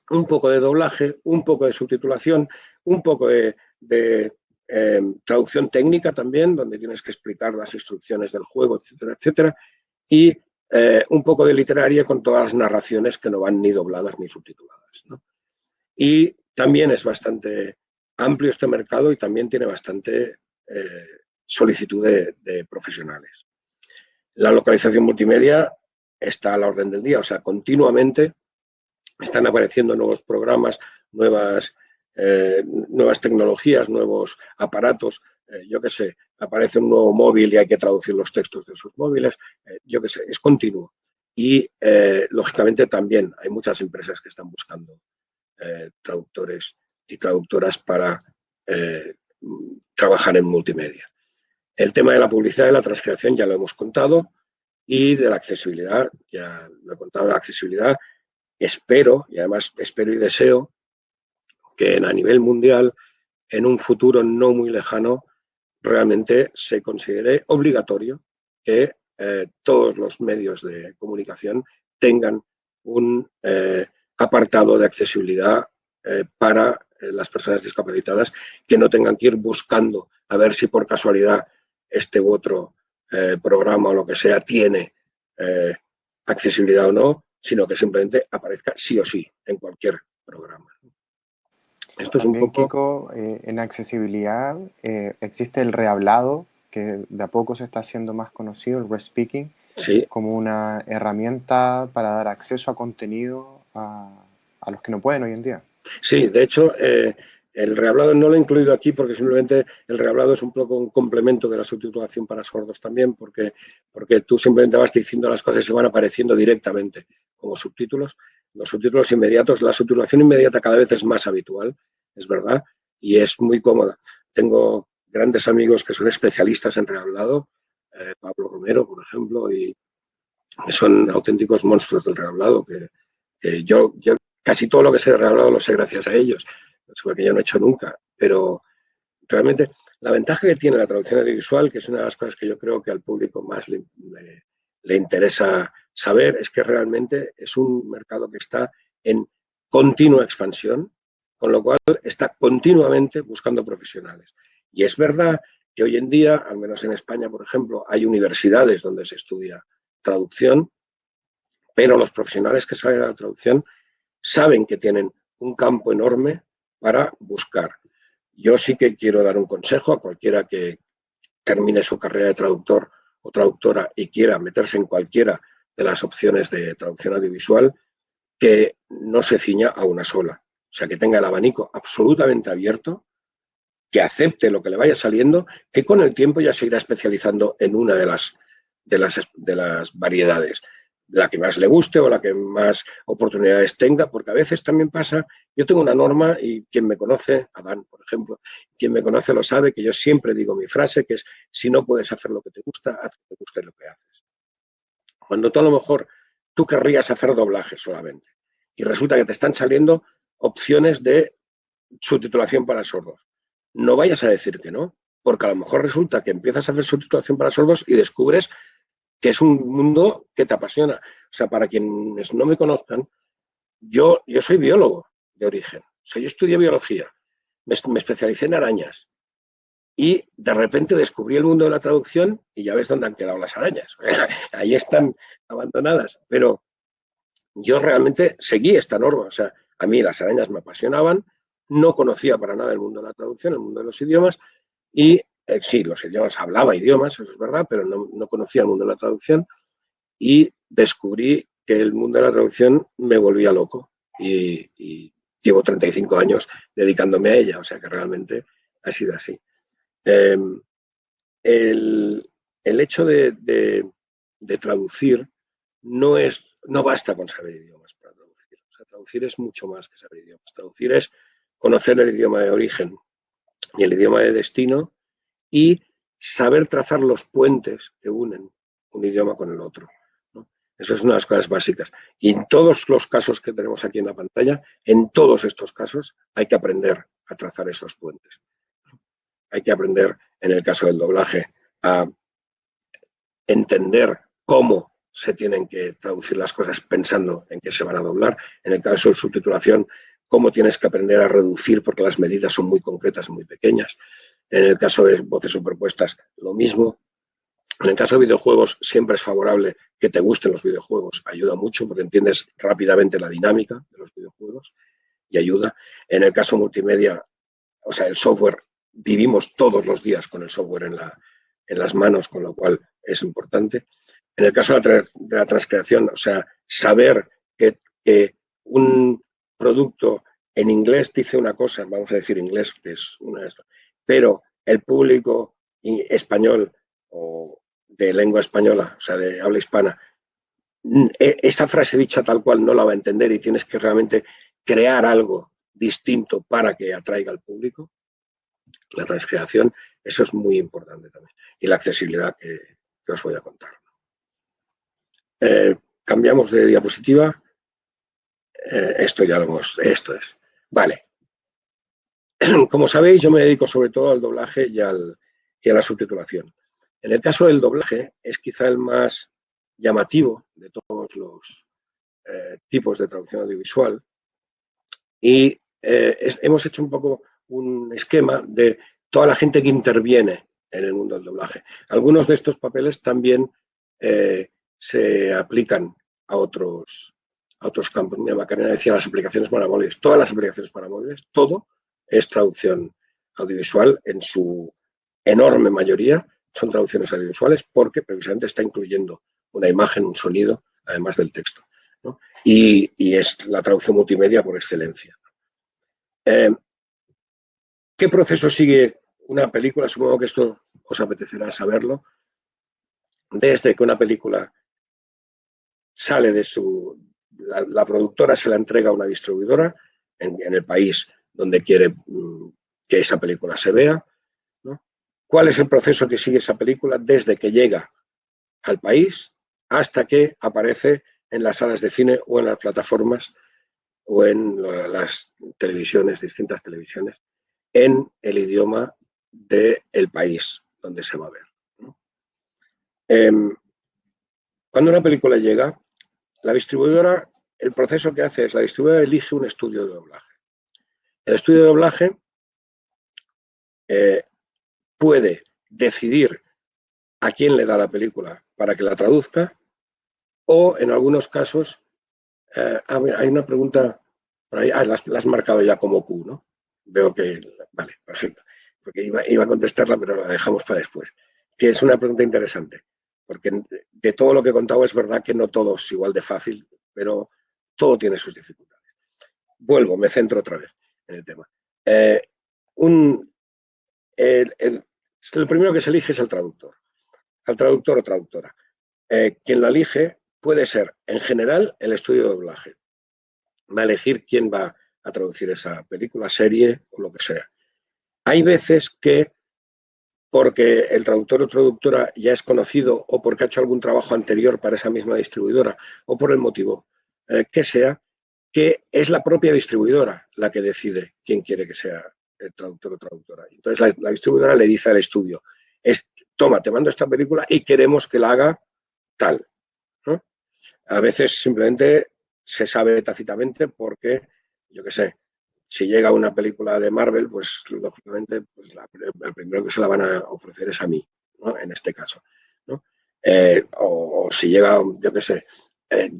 un poco de doblaje, un poco de subtitulación, un poco de traducción técnica también, donde tienes que explicar las instrucciones del juego, etcétera, etcétera. y un poco de literaria con todas las narraciones que no van ni dobladas ni subtituladas, ¿no? Y también es bastante amplio este mercado y también tiene bastante solicitud de profesionales. La localización multimedia está a la orden del día, o sea, continuamente están apareciendo nuevos programas, nuevas tecnologías, nuevos aparatos. Yo qué sé, aparece un nuevo móvil y hay que traducir los textos de sus móviles. Yo qué sé, es continuo. Y, lógicamente, también hay muchas empresas que están buscando traductores y traductoras para trabajar en multimedia. El tema de la publicidad y la transcripción ya lo hemos contado, y de la accesibilidad, ya lo he contado, de la accesibilidad. Espero, y además espero y deseo, que a nivel mundial, en un futuro no muy lejano, realmente se considere obligatorio que todos los medios de comunicación tengan un apartado de accesibilidad para las personas discapacitadas, que no tengan que ir buscando a ver si por casualidad este u otro programa o lo que sea tiene accesibilidad o no, sino que simplemente aparezca sí o sí en cualquier programa. Esto es un También, poco... Kiko, en accesibilidad existe el rehablado, que de a poco se está haciendo más conocido, el respeaking, Sí, como una herramienta para dar acceso a contenido a los que no pueden hoy en día. sí, de hecho, el rehablado no lo he incluido aquí porque simplemente el rehablado es un poco un complemento de la subtitulación para sordos también, porque tú simplemente vas diciendo las cosas y se van apareciendo directamente como subtítulos. Los subtítulos inmediatos, la subtitulación inmediata cada vez es más habitual, es verdad, y es muy cómoda. Tengo grandes amigos que son especialistas en rehablado, Pablo Romero, por ejemplo, y son auténticos monstruos del rehablado, que yo casi todo lo que sé de rehablado lo sé gracias a ellos, porque yo no he hecho nunca, pero realmente la ventaja que tiene la traducción audiovisual, que es una de las cosas que yo creo que al público más le interesa saber, es que realmente es un mercado que está en continua expansión, con lo cual está continuamente buscando profesionales. Y es verdad que hoy en día, al menos en España, por ejemplo, hay universidades donde se estudia traducción, pero los profesionales que salen a la traducción saben que tienen un campo enorme para buscar. Yo sí que quiero dar un consejo a cualquiera que termine su carrera de traductor o traductora y quiera meterse en cualquiera de las opciones de traducción audiovisual, que no se ciña a una sola. O sea, que tenga el abanico absolutamente abierto, que acepte lo que le vaya saliendo, que con el tiempo ya se irá especializando en una de las variedades, la que más le guste o la que más oportunidades tenga, porque a veces también pasa, yo tengo una norma y quien me conoce, Adán, por ejemplo, quien me conoce lo sabe, que yo siempre digo mi frase, que es: si no puedes hacer lo que te gusta, haz lo que te guste lo que haces. Cuando tú a lo mejor tú querrías hacer doblaje solamente y resulta que te están saliendo opciones de subtitulación para sordos, no vayas a decir que no, porque a lo mejor resulta que empiezas a hacer subtitulación para sordos y descubres que es un mundo que te apasiona. O sea, para quienes no me conozcan, yo soy biólogo de origen. O sea, yo estudié biología, me especialicé en arañas y de repente descubrí el mundo de la traducción y ya ves dónde han quedado las arañas. Ahí están abandonadas. Pero yo realmente seguí esta norma. O sea, a mí las arañas me apasionaban, no conocía para nada el mundo de la traducción, el mundo de los idiomas, y sí, los idiomas, hablaba idiomas, eso es verdad, pero no conocía el mundo de la traducción, y descubrí que el mundo de la traducción me volvía loco y llevo 35 años dedicándome a ella, o sea que realmente ha sido así. El hecho de traducir no basta con saber idiomas para traducir. O sea, traducir es mucho más que saber idiomas. Traducir es conocer el idioma de origen y el idioma de destino y saber trazar los puentes que unen un idioma con el otro, ¿no? Eso es una de las cosas básicas. Y en todos los casos que tenemos aquí en la pantalla, en todos estos casos, hay que aprender a trazar esos puentes. Hay que aprender, en el caso del doblaje, a entender cómo se tienen que traducir las cosas pensando en que se van a doblar. En el caso de subtitulación, cómo tienes que aprender a reducir porque las medidas son muy concretas y muy pequeñas. En el caso de voces superpuestas, lo mismo. En el caso de videojuegos siempre es favorable que te gusten los videojuegos, ayuda mucho porque entiendes rápidamente la dinámica de los videojuegos y ayuda. En el caso multimedia, o sea, el software, vivimos todos los días con el software en las manos, con lo cual es importante. En el caso de la transcreación, o sea, saber que un producto en inglés dice una cosa, vamos a decir inglés, que es una de estas, pero el público español o de lengua española, o sea, de habla hispana, esa frase dicha tal cual no la va a entender y tienes que realmente crear algo distinto para que atraiga al público. La transcreación, eso es muy importante también. Y la accesibilidad que os voy a contar. Cambiamos de diapositiva. Esto ya lo hemos... Esto es. Vale. Como sabéis, yo me dedico sobre todo al doblaje y a la subtitulación. En el caso del doblaje, es quizá el más llamativo de todos los tipos de traducción audiovisual. Y hemos hecho un poco un esquema de toda la gente que interviene en el mundo del doblaje. Algunos de estos papeles también se aplican a otros campos. Mi Macarena decía las aplicaciones para móviles. Todas las aplicaciones para móviles, todo es traducción audiovisual. En su enorme mayoría son traducciones audiovisuales porque precisamente está incluyendo una imagen, un sonido, además del texto, ¿no? Y es la traducción multimedia por excelencia. ¿Qué proceso sigue una película? Supongo que esto os apetecerá saberlo. Desde que una película sale de la productora se la entrega a una distribuidora en el país donde quiere que esa película se vea, ¿no? ¿Cuál es el proceso que sigue esa película desde que llega al país hasta que aparece en las salas de cine o en las plataformas o en las televisiones, distintas televisiones, en el idioma del país donde se va a ver, ¿no? Cuando una película llega, la distribuidora, el proceso que hace es la distribuidora elige un estudio de doblaje. El estudio de doblaje puede decidir a quién le da la película para que la traduzca o en algunos casos, hay una pregunta, por ahí, la has marcado ya como Q, ¿no? Veo que, vale, perfecto, porque iba a contestarla, pero la dejamos para después. Que es una pregunta interesante, porque de todo lo que he contado es verdad que no todo es igual de fácil, pero todo tiene sus dificultades. Vuelvo, me centro otra vez en el tema. El primero que se elige es el traductor. Al traductor o traductora. Quien lo elige puede ser, en general, el estudio de doblaje. Va a elegir quién va a traducir esa película, serie o lo que sea. Hay veces que, porque el traductor o traductora ya es conocido o porque ha hecho algún trabajo anterior para esa misma distribuidora o por el motivo que sea, que es la propia distribuidora la que decide quién quiere que sea el traductor o traductora. Entonces la distribuidora le dice al estudio, toma, te mando esta película y queremos que la haga tal, ¿no? A veces simplemente se sabe tácitamente porque, yo qué sé, si llega una película de Marvel, pues lógicamente pues el primero que se la van a ofrecer es a mí, ¿no? En este caso, ¿no? O si llega, yo qué sé,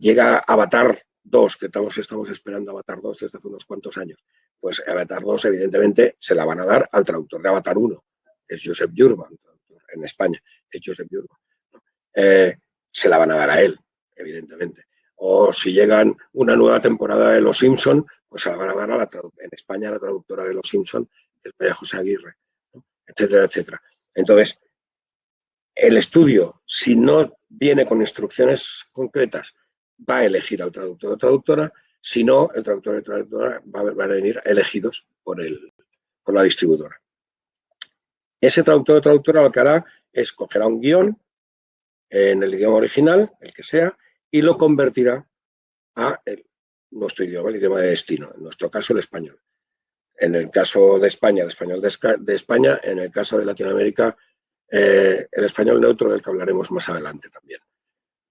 llega Avatar 2, que estamos esperando Avatar 2 desde hace unos cuantos años, pues Avatar 2 evidentemente se la van a dar al traductor de Avatar 1, que es Josep Jurban, en España, es Josep Jurban. Se la van a dar a él, evidentemente. O si llegan una nueva temporada de Los Simpson, pues se la van a dar en España a la traductora de Los Simpson, que es María José Aguirre, ¿no? Etcétera, etcétera. Entonces, el estudio, si no viene con instrucciones concretas, va a elegir al traductor o traductora, si no, el traductor o traductora van a venir elegidos por la distribuidora. Ese traductor o traductora lo que hará es cogerá un guión en el idioma original, el que sea, y lo convertirá a nuestro idioma, el idioma de destino, en nuestro caso el español. En el caso de España, el español de España, en el caso de Latinoamérica, el español neutro, del que hablaremos más adelante también,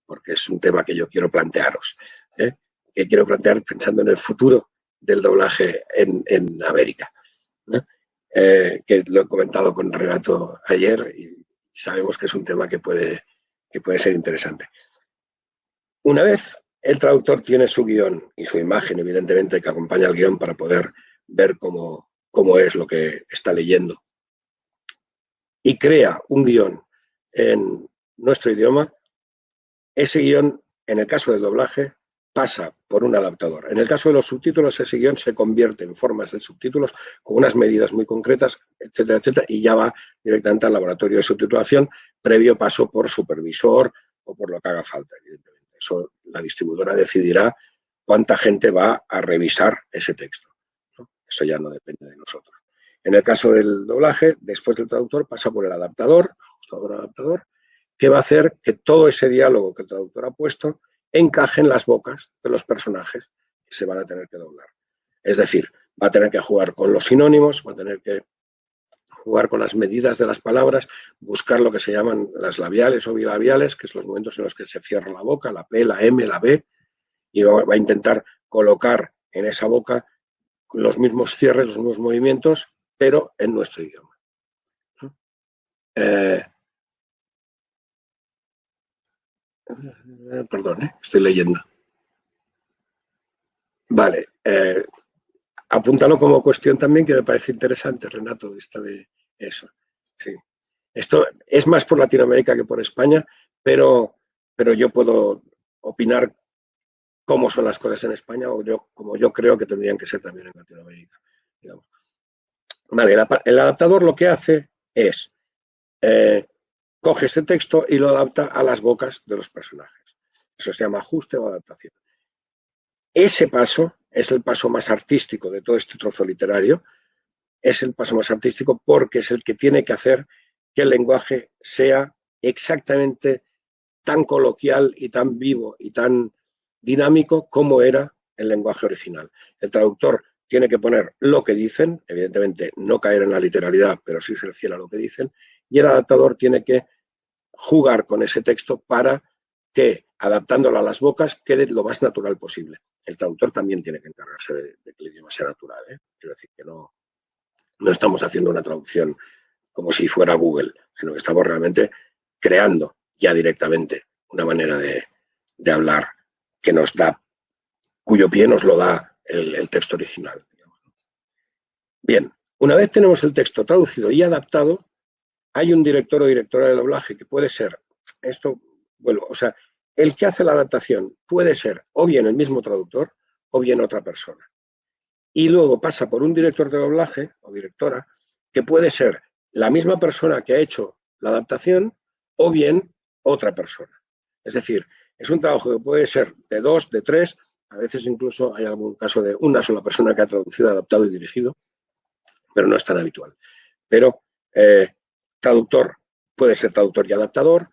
porque es un tema que yo quiero plantearos, que quiero plantear pensando en el futuro del doblaje en América, ¿no? Que lo he comentado con Renato ayer y sabemos que es un tema que puede ser interesante. Una vez el traductor tiene su guión y su imagen, evidentemente, que acompaña al guión para poder ver cómo es lo que está leyendo, y crea un guión en nuestro idioma, ese guión, en el caso del doblaje, pasa por un adaptador. En el caso de los subtítulos, ese guión se convierte en formas de subtítulos con unas medidas muy concretas, etcétera, etcétera, y ya va directamente al laboratorio de subtitulación, previo paso por supervisor o por lo que haga falta, evidentemente. Eso la distribuidora decidirá cuánta gente va a revisar ese texto, ¿no? Eso ya no depende de nosotros. En el caso del doblaje, después del traductor pasa por el adaptador, ajustador adaptador, que va a hacer que todo ese diálogo que el traductor ha puesto encaje en las bocas de los personajes que se van a tener que doblar. Es decir, va a tener que jugar con los sinónimos, va a tener que jugar con las medidas de las palabras, buscar lo que se llaman las labiales o bilabiales, que son los momentos en los que se cierra la boca, la P, la M, la B, y va a intentar colocar en esa boca los mismos cierres, los mismos movimientos, pero en nuestro idioma. Perdón, estoy leyendo. Vale. Apúntalo como cuestión también, que me parece interesante, Renato, de eso. Sí. Esto es más por Latinoamérica que por España, pero yo puedo opinar cómo son las cosas en España o como yo creo que tendrían que ser también en Latinoamérica, digamos. Vale, el adaptador lo que hace es coge este texto y lo adapta a las bocas de los personajes. Eso se llama ajuste o adaptación. Ese paso es el paso más artístico de todo este trozo literario, es el paso más artístico porque es el que tiene que hacer que el lenguaje sea exactamente tan coloquial y tan vivo y tan dinámico como era el lenguaje original. El traductor tiene que poner lo que dicen, evidentemente no caer en la literalidad, pero sí ser fiel a lo que dicen, y el adaptador tiene que jugar con ese texto para que, adaptándolo a las bocas, quede lo más natural posible. El traductor también tiene que encargarse de que el idioma sea natural, ¿eh? Quiero decir que no estamos haciendo una traducción como si fuera Google, sino que estamos realmente creando ya directamente una manera de hablar que nos da, cuyo pie nos lo da el texto original. Bien, una vez tenemos el texto traducido y adaptado, hay un director o directora de doblaje que puede ser, el que hace la adaptación puede ser o bien el mismo traductor o bien otra persona. Y luego pasa por un director de doblaje o directora que puede ser la misma persona que ha hecho la adaptación o bien otra persona. Es decir, es un trabajo que puede ser de 2, de 3, a veces incluso hay algún caso de una sola persona que ha traducido, adaptado y dirigido, pero no es tan habitual. Pero traductor puede ser traductor y adaptador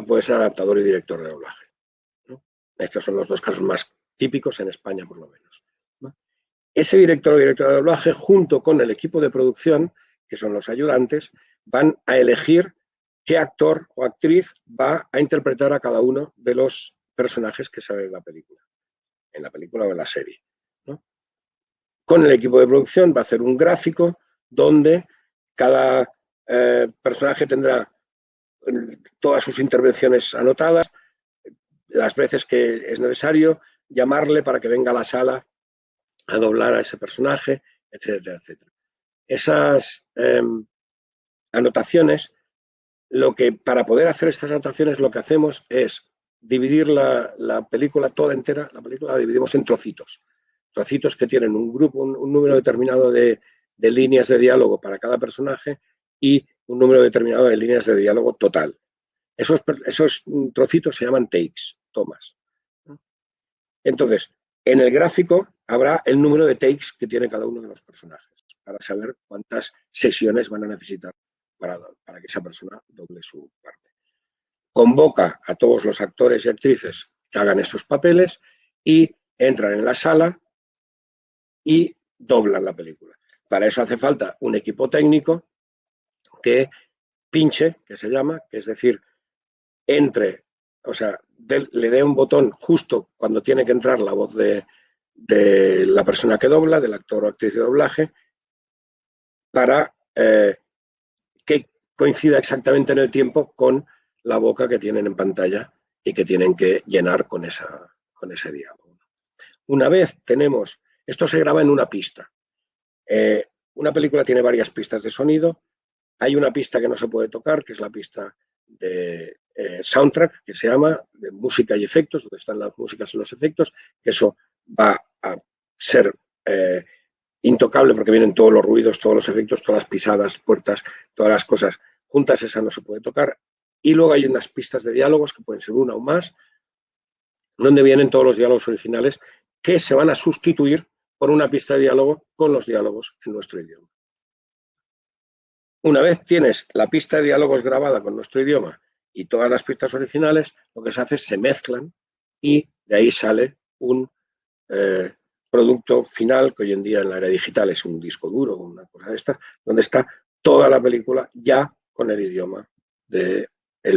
puede ser adaptador y director de doblaje, ¿no? Estos son los dos casos más típicos en España, por lo menos, ¿no? Ese director o directora de doblaje, junto con el equipo de producción, que son los ayudantes, van a elegir qué actor o actriz va a interpretar a cada uno de los personajes que sale en la película o en la serie, ¿no? Con el equipo de producción va a hacer un gráfico donde cada personaje tendrá todas sus intervenciones anotadas, las veces que es necesario, llamarle para que venga a la sala a doblar a ese personaje, etcétera, etcétera. Esas anotaciones, para poder hacer estas anotaciones, lo que hacemos es dividir la película toda entera, la película la dividimos en trocitos que tienen un grupo, un número determinado de líneas de diálogo para cada personaje y un número determinado de líneas de diálogo total. Esos trocitos se llaman takes, tomas. Entonces, en el gráfico habrá el número de takes que tiene cada uno de los personajes para saber cuántas sesiones van a necesitar para que esa persona doble su parte. Convoca a todos los actores y actrices que hagan esos papeles y entran en la sala y doblan la película. Para eso hace falta un equipo técnico que pinche, que se llama, que es decir, le dé un botón justo cuando tiene que entrar la voz de la persona que dobla, del actor o actriz de doblaje, para que coincida exactamente en el tiempo con la boca que tienen en pantalla y que tienen que llenar con ese diálogo. Una vez tenemos, esto se graba en una pista. Una película tiene varias pistas de sonido. Hay una pista que no se puede tocar, que es la pista de soundtrack, que se llama, de música y efectos, donde están las músicas y los efectos, que eso va a ser intocable porque vienen todos los ruidos, todos los efectos, todas las pisadas, puertas, todas las cosas juntas, esa no se puede tocar. Y luego hay unas pistas de diálogos, que pueden ser una o más, donde vienen todos los diálogos originales que se van a sustituir por una pista de diálogo con los diálogos en nuestro idioma. Una vez tienes la pista de diálogos grabada con nuestro idioma y todas las pistas originales, lo que se hace es se mezclan y de ahí sale un producto final, que hoy en día en la era digital es un disco duro, una cosa de estas, donde está toda la película ya con el idioma del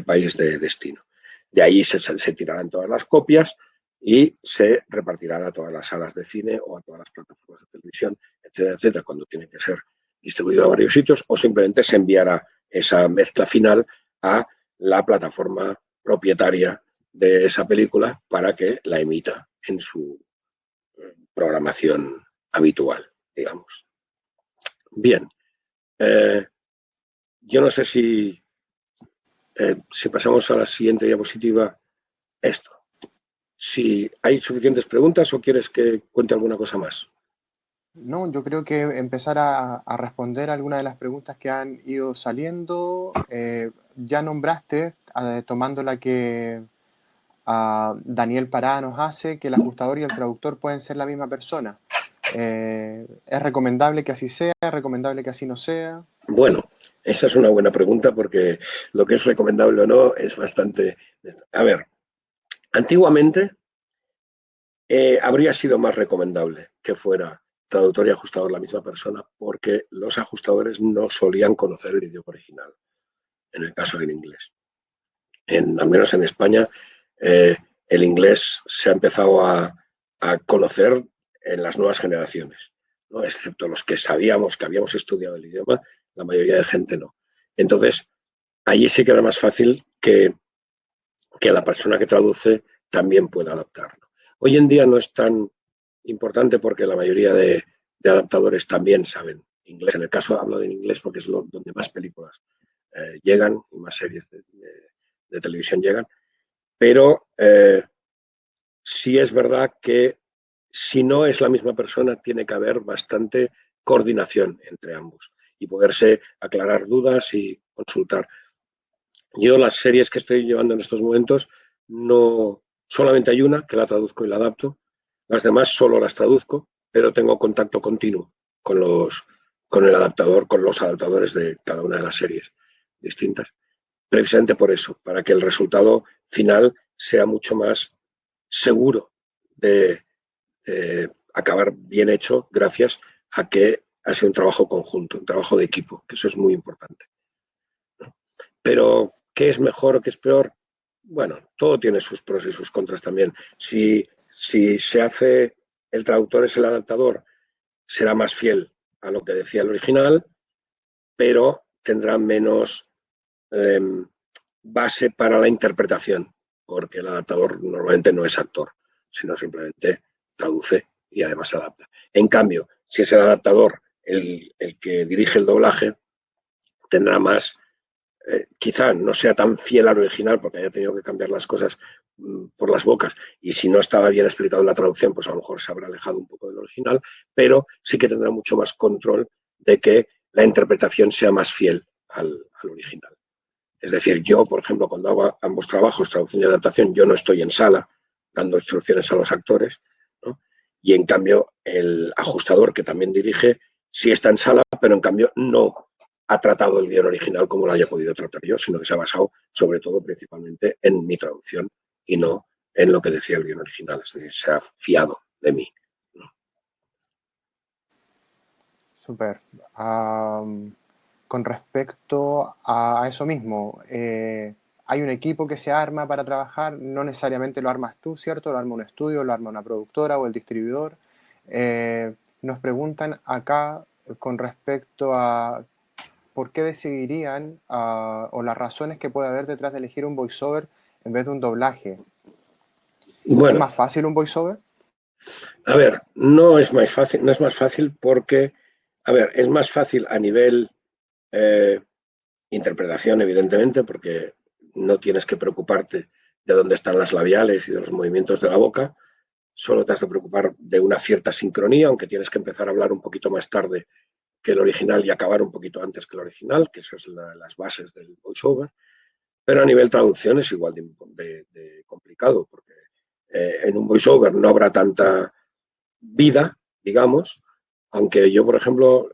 país de destino. De ahí se tirarán todas las copias y se repartirán a todas las salas de cine o a todas las plataformas de televisión, etcétera, etcétera, cuando tiene que ser distribuido a varios sitios, o simplemente se enviará esa mezcla final a la plataforma propietaria de esa película para que la emita en su programación habitual, digamos. Bien, yo no sé si pasamos a la siguiente diapositiva, esto. Si hay suficientes preguntas o quieres que cuente alguna cosa más. No, yo creo que empezar a responder algunas de las preguntas que han ido saliendo. Ya nombraste, tomando la que Daniel Pará nos hace, que el ajustador y el traductor pueden ser la misma persona. ¿Es recomendable que así sea? ¿Es recomendable que así no sea? Bueno, esa es una buena pregunta porque lo que es recomendable o no es bastante... A ver, antiguamente habría sido más recomendable que fuera traductor y ajustador la misma persona porque los ajustadores no solían conocer el idioma original, en el caso del inglés. Al menos en España, el inglés se ha empezado a conocer en las nuevas generaciones, ¿no? Excepto los que sabíamos que habíamos estudiado el idioma, la mayoría de gente no. Entonces, allí sí que era más fácil que la persona que traduce también pueda adaptarlo. Hoy en día no es tan importante porque la mayoría de adaptadores también saben inglés. En el caso hablo de inglés porque es donde más películas llegan y más series de televisión llegan, pero sí es verdad que si no es la misma persona tiene que haber bastante coordinación entre ambos y poderse aclarar dudas y consultar. Yo las series que estoy llevando en estos momentos no solamente hay una que la traduzco y la adapto, las demás solo las traduzco, pero tengo contacto continuo con el adaptador, con los adaptadores de cada una de las series distintas. Precisamente por eso, para que el resultado final sea mucho más seguro de acabar bien hecho gracias a que ha sido un trabajo conjunto, un trabajo de equipo, que eso es muy importante. Pero, ¿qué es mejor o qué es peor? Bueno, todo tiene sus pros y sus contras también. Si se hace, el traductor es el adaptador, será más fiel a lo que decía el original, pero tendrá menos base para la interpretación, porque el adaptador normalmente no es actor, sino simplemente traduce y además adapta. En cambio, si es el adaptador el que dirige el doblaje, tendrá más, quizá no sea tan fiel al original porque haya tenido que cambiar las cosas por las bocas y si no estaba bien explicado en la traducción, pues a lo mejor se habrá alejado un poco del original, pero sí que tendrá mucho más control de que la interpretación sea más fiel al original. Es decir, yo, por ejemplo, cuando hago ambos trabajos, traducción y adaptación, yo no estoy en sala dando instrucciones a los actores, ¿no? Y en cambio el ajustador que también dirige sí está en sala, pero en cambio no ha tratado el guión original como lo haya podido tratar yo, sino que se ha basado sobre todo principalmente en mi traducción y no en lo que decía el guión original, es decir, se ha fiado de mí, ¿no? Súper. Con respecto a eso mismo, hay un equipo que se arma para trabajar, no necesariamente lo armas tú, ¿cierto? Lo arma un estudio, lo arma una productora o el distribuidor. Nos preguntan acá con respecto a ¿por qué decidirían o las razones que puede haber detrás de elegir un voiceover en vez de un doblaje? ¿Es Bueno, más fácil un voiceover? a ver, no es más fácil porque, a ver, es más fácil a nivel eh, interpretación, evidentemente, porque no tienes que preocuparte de dónde están las labiales y de los movimientos de la boca, solo te has de preocupar de una cierta sincronía, aunque tienes que empezar a hablar un poquito más tarde que el original y acabar un poquito antes que el original, que eso es las bases del voiceover, pero a nivel traducción es igual de complicado, porque en un voiceover no habrá tanta vida, digamos, aunque yo, por ejemplo,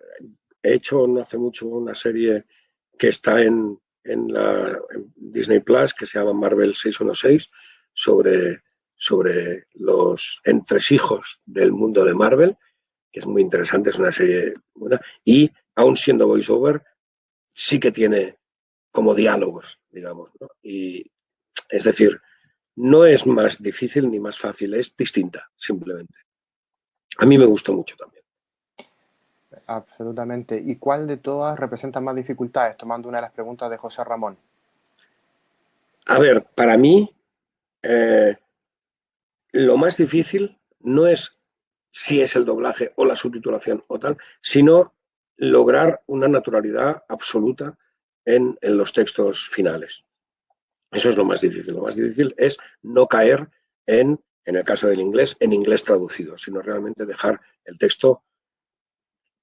he hecho no hace mucho una serie que está en Disney Plus, que se llama Marvel 616, sobre los entresijos del mundo de Marvel, que es muy interesante, es una serie buena, y aún siendo voiceover, sí que tiene como diálogos, digamos, ¿no? Y es decir, no es más difícil ni más fácil, es distinta, simplemente. A mí me gustó mucho también. Absolutamente. ¿Y cuál de todas representa más dificultades? Tomando una de las preguntas de José Ramón. A ver, para mí, eh, lo más difícil no es si es el doblaje o la subtitulación o tal, sino lograr una naturalidad absoluta en los textos finales. Eso es lo más difícil. Lo más difícil es no caer en el caso del inglés, en inglés traducido, sino realmente dejar el texto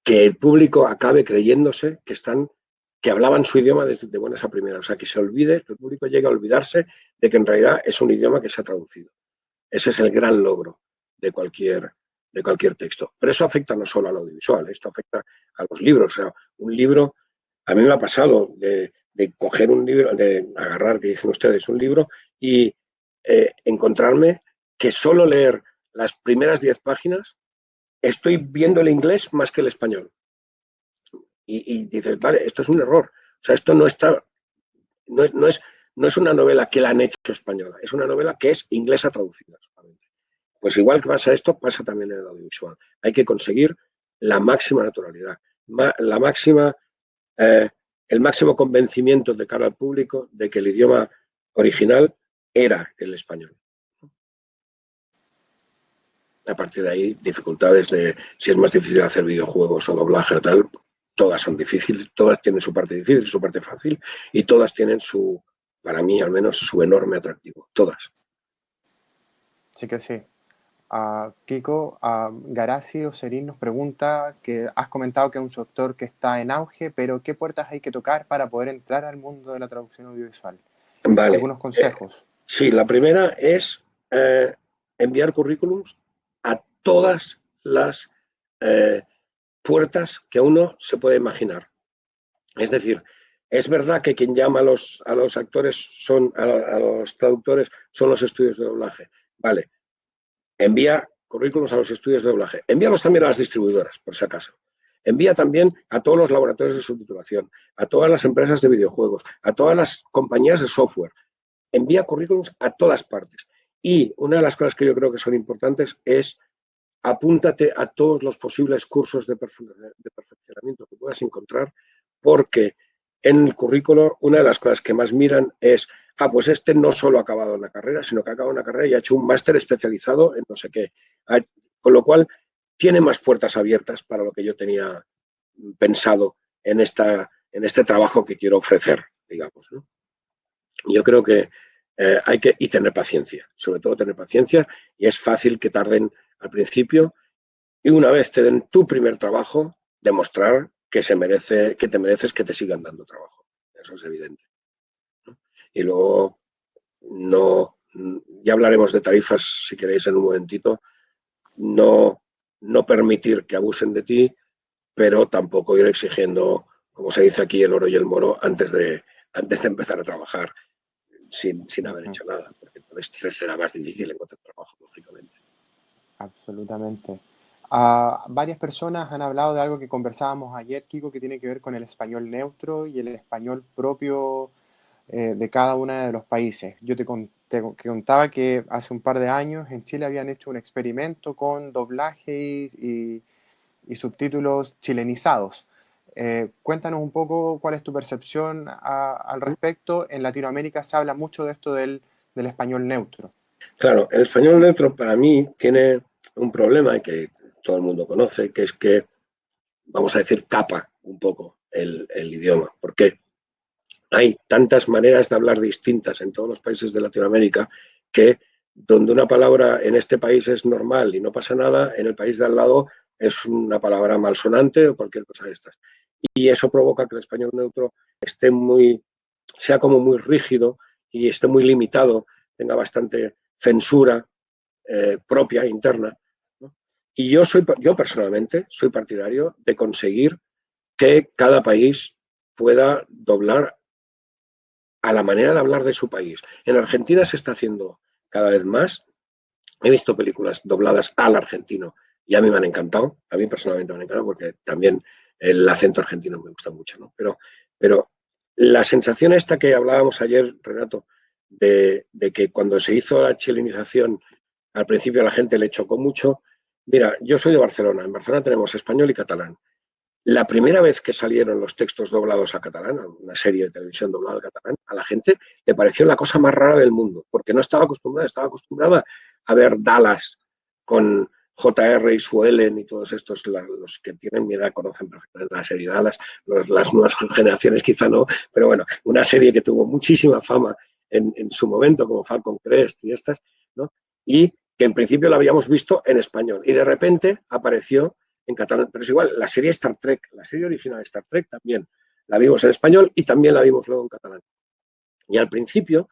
que el público acabe creyéndose que hablaban su idioma desde de buenas a primeras. O sea, que se olvide, que el público llegue a olvidarse de que en realidad es un idioma que se ha traducido. Ese es el gran logro de cualquier texto. Pero eso afecta no solo al audiovisual, esto afecta a los libros. O sea, un libro, a mí me ha pasado de coger un libro, de agarrar, que dicen ustedes, un libro y encontrarme que solo leer las primeras 10 páginas estoy viendo el inglés más que el español. Y dices, vale, esto es un error. O sea, esto no está, no es, no es, no es una novela que la han hecho española, es una novela que es inglesa traducida solamente. Pues igual que pasa esto, pasa también en el audiovisual. Hay que conseguir la máxima naturalidad, la máxima, eh, el máximo convencimiento de cara al público de que el idioma original era el español. A partir de ahí, dificultades de si es más difícil hacer videojuegos o doblaje o tal, todas son difíciles, todas tienen su parte difícil, su parte fácil y todas tienen para mí al menos, su enorme atractivo. Todas. Sí que sí. Kiko, Garaci Oserín nos pregunta que has comentado que es un sector que está en auge, pero ¿qué puertas hay que tocar para poder entrar al mundo de la traducción audiovisual? Vale. Algunos consejos. Sí, la primera es enviar currículums a todas las eh, puertas que uno se puede imaginar. Es decir, es verdad que quien llama a los actores a los traductores son los estudios de doblaje. Vale, envía currículums a los estudios de doblaje. Envíalos también a las distribuidoras, por si acaso. Envía también a todos los laboratorios de subtitulación, a todas las empresas de videojuegos, a todas las compañías de software. Envía currículums a todas partes. Y una de las cosas que yo creo que son importantes es apúntate a todos los posibles cursos de perfeccionamiento que puedas encontrar, porque en el currículo una de las cosas que más miran es, pues este no solo ha acabado una carrera, sino que ha acabado una carrera y ha hecho un máster especializado en no sé qué. Con lo cual, tiene más puertas abiertas para lo que yo tenía pensado en este trabajo que quiero ofrecer, digamos, ¿no? Yo creo que hay que y tener paciencia, sobre todo tener paciencia, y es fácil que tarden al principio y una vez te den tu primer trabajo, demostrar que te mereces que te sigan dando trabajo. Eso es evidente, ¿no? Y luego no, ya hablaremos de tarifas si queréis en un momentito, no, no permitir que abusen de ti, pero tampoco ir exigiendo, como se dice aquí, el oro y el moro antes de empezar a trabajar sin haber Ujú, hecho nada, porque entonces será más difícil encontrar trabajo, lógicamente. absolutamente. Varias personas han hablado de algo que conversábamos ayer, Kiko, que tiene que ver con el español neutro y el español propio de cada uno de los países. Yo te contaba que hace un par de años en Chile habían hecho un experimento con doblaje y subtítulos chilenizados. Cuéntanos un poco cuál es tu percepción al respecto. En Latinoamérica se habla mucho de esto del español neutro. Claro, el español neutro para mí tiene un problema que todo el mundo conoce, que es que, vamos a decir, capa un poco el idioma. ¿Por qué? Hay tantas maneras de hablar distintas en todos los países de Latinoamérica que donde una palabra en este país es normal y no pasa nada, en el país de al lado es una palabra malsonante o cualquier cosa de estas. Y eso provoca que el español neutro esté sea como muy rígido y esté muy limitado, tenga bastante censura propia, interna, ¿no? Y yo personalmente soy partidario de conseguir que cada país pueda doblar a la manera de hablar de su país. En Argentina se está haciendo cada vez más. He visto películas dobladas al argentino y a mí me han encantado. A mí personalmente me han encantado porque también el acento argentino me gusta mucho, ¿no? Pero la sensación esta que hablábamos ayer, Renato, de que cuando se hizo la chilenización, al principio a la gente le chocó mucho. Mira, yo soy de Barcelona. En Barcelona tenemos español y catalán. La primera vez que salieron los textos doblados a catalán, una serie de televisión doblada a catalán, a la gente le pareció la cosa más rara del mundo, porque no estaba acostumbrada a ver Dallas con JR y Suelen y todos estos, los que tienen mi edad conocen perfectamente la serie Dallas, las nuevas generaciones quizá no, pero bueno, una serie que tuvo muchísima fama en su momento, como Falcon Crest y estas, ¿no? Y que en principio la habíamos visto en español, y de repente apareció en catalán, pero es igual, la serie Star Trek, la serie original de Star Trek también la vimos en español y también la vimos luego en catalán. Y al principio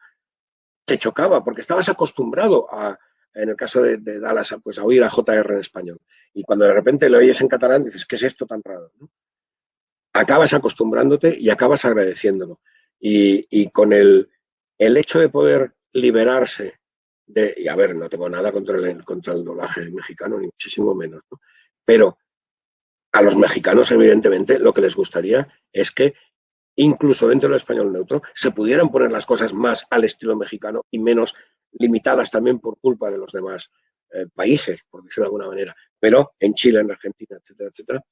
te chocaba porque estabas acostumbrado en el caso de Dallas, pues a oír a JR en español. Y cuando de repente lo oyes en catalán, dices, ¿qué es esto tan raro? ¿No? Acabas acostumbrándote y acabas agradeciéndolo. Y con el hecho de poder liberarse y a ver, no tengo nada contra el doblaje mexicano, ni muchísimo menos, ¿no? Pero a los mexicanos, evidentemente, lo que les gustaría es que incluso dentro del español neutro se pudieran poner las cosas más al estilo mexicano y menos limitadas también por culpa de los demás países, por decirlo de alguna manera. Pero en Chile, en Argentina, etcétera, etcétera,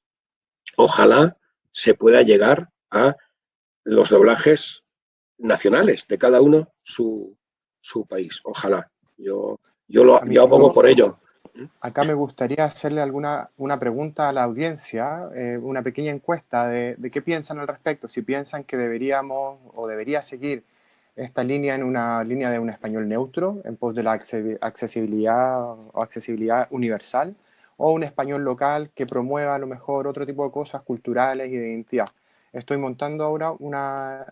ojalá se pueda llegar a los doblajes nacionales de cada uno su país. Ojalá. Yo abogo Amigo, por ello. acá me gustaría hacerle una pregunta a la audiencia, una pequeña encuesta de qué piensan al respecto, si piensan que deberíamos o debería seguir esta línea en una línea de un español neutro en pos de la accesibilidad o accesibilidad universal, o un español local que promueva a lo mejor otro tipo de cosas culturales y de identidad. Estoy montando ahora una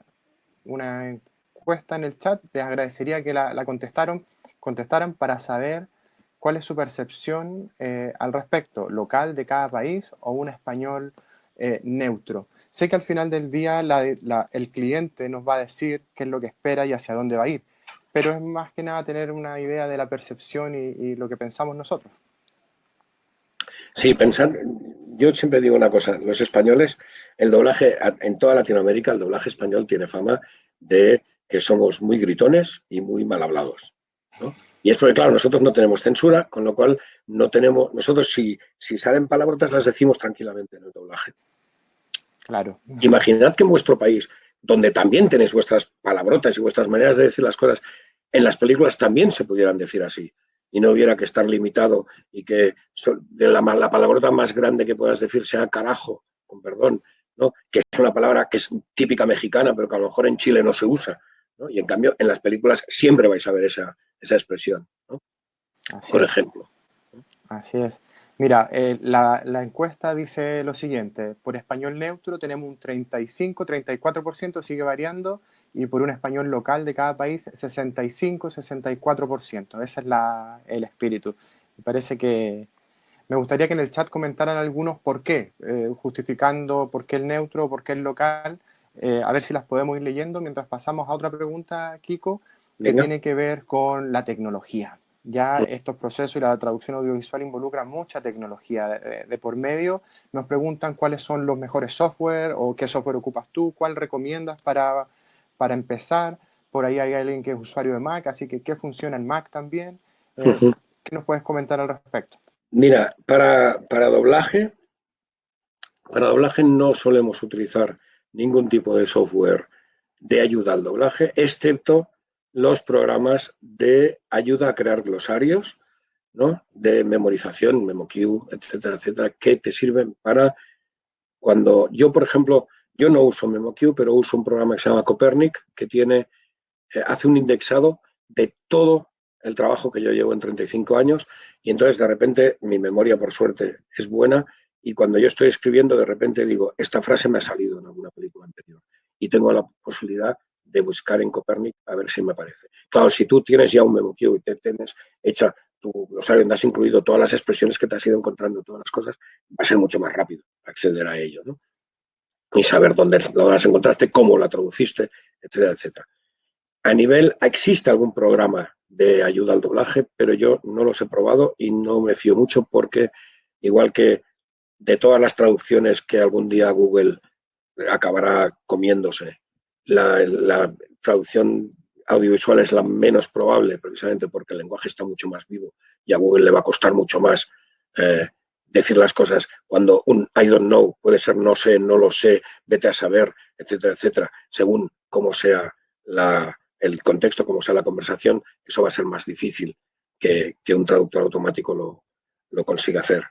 encuesta en el chat, les agradecería que la contestaran para saber cuál es su percepción al respecto, local de cada país o un español neutro. Sé que al final del día el cliente nos va a decir qué es lo que espera y hacia dónde va a ir, pero es más que nada tener una idea de la percepción y lo que pensamos nosotros. Sí, yo siempre digo una cosa, los españoles, el doblaje, en toda Latinoamérica, el doblaje español tiene fama de que somos muy gritones y muy mal hablados, ¿no? Y es porque, claro, nosotros no tenemos censura, con lo cual nosotros si salen palabrotas las decimos tranquilamente en el doblaje. Claro. Imaginad que en vuestro país, donde también tenéis vuestras palabrotas y vuestras maneras de decir las cosas, en las películas también se pudieran decir así y no hubiera que estar limitado y que la palabrota más grande que puedas decir sea carajo, con perdón, ¿no? Que es una palabra que es típica mexicana, pero que a lo mejor en Chile no se usa, ¿no? Y en cambio en las películas siempre vais a ver esa expresión, ¿no? Así Por es. ejemplo. Así es. Mira, la encuesta dice lo siguiente, por español neutro tenemos un 35-34%, sigue variando, y por un español local de cada país 65-64%. Ese es el espíritu. Me parece que me gustaría que en el chat comentaran algunos por qué, justificando por qué el neutro, por qué el local, a ver si las podemos ir leyendo mientras pasamos a otra pregunta, Kiko, que Venga. tiene que ver con la tecnología. Ya estos procesos y la traducción audiovisual involucran mucha tecnología de por medio. Nos preguntan cuáles son los mejores software o qué software ocupas tú, cuál recomiendas para empezar. Por ahí hay alguien que es usuario de Mac, así que qué funciona en Mac también. Eh, ¿Qué nos puedes comentar al respecto? Mira, para doblaje, Para doblaje no solemos utilizar ningún tipo de software de ayuda al doblaje, excepto los programas de ayuda a crear glosarios, ¿no? De memorización, MemoQ, etcétera, etcétera, que te sirven para cuando yo, por ejemplo, yo no uso MemoQ, pero uso un programa que se llama Copernic, que hace un indexado de todo el trabajo que yo llevo en 35 años y entonces de repente mi memoria, por suerte, es buena y cuando yo estoy escribiendo, de repente digo, esta frase me ha salido en alguna película anterior y tengo la posibilidad de buscar en Copernic a ver si me aparece. Claro, si tú tienes ya un MemoQ y te tienes hecha tu glosario donde has incluido todas las expresiones que te has ido encontrando, todas las cosas, va a ser mucho más rápido acceder a ello, ¿no? Y saber dónde las encontraste, cómo la traduciste, etcétera, etcétera. A nivel, existe algún programa de ayuda al doblaje, pero yo no los he probado y no me fío mucho porque, igual que de todas las traducciones que algún día Google acabará comiéndose, la traducción audiovisual es la menos probable, precisamente porque el lenguaje está mucho más vivo y a Google le va a costar mucho más decir las cosas cuando un I don't know puede ser no sé, no lo sé, vete a saber, etcétera, etcétera, según cómo sea el contexto, cómo sea la conversación, eso va a ser más difícil que un traductor automático lo consiga hacer.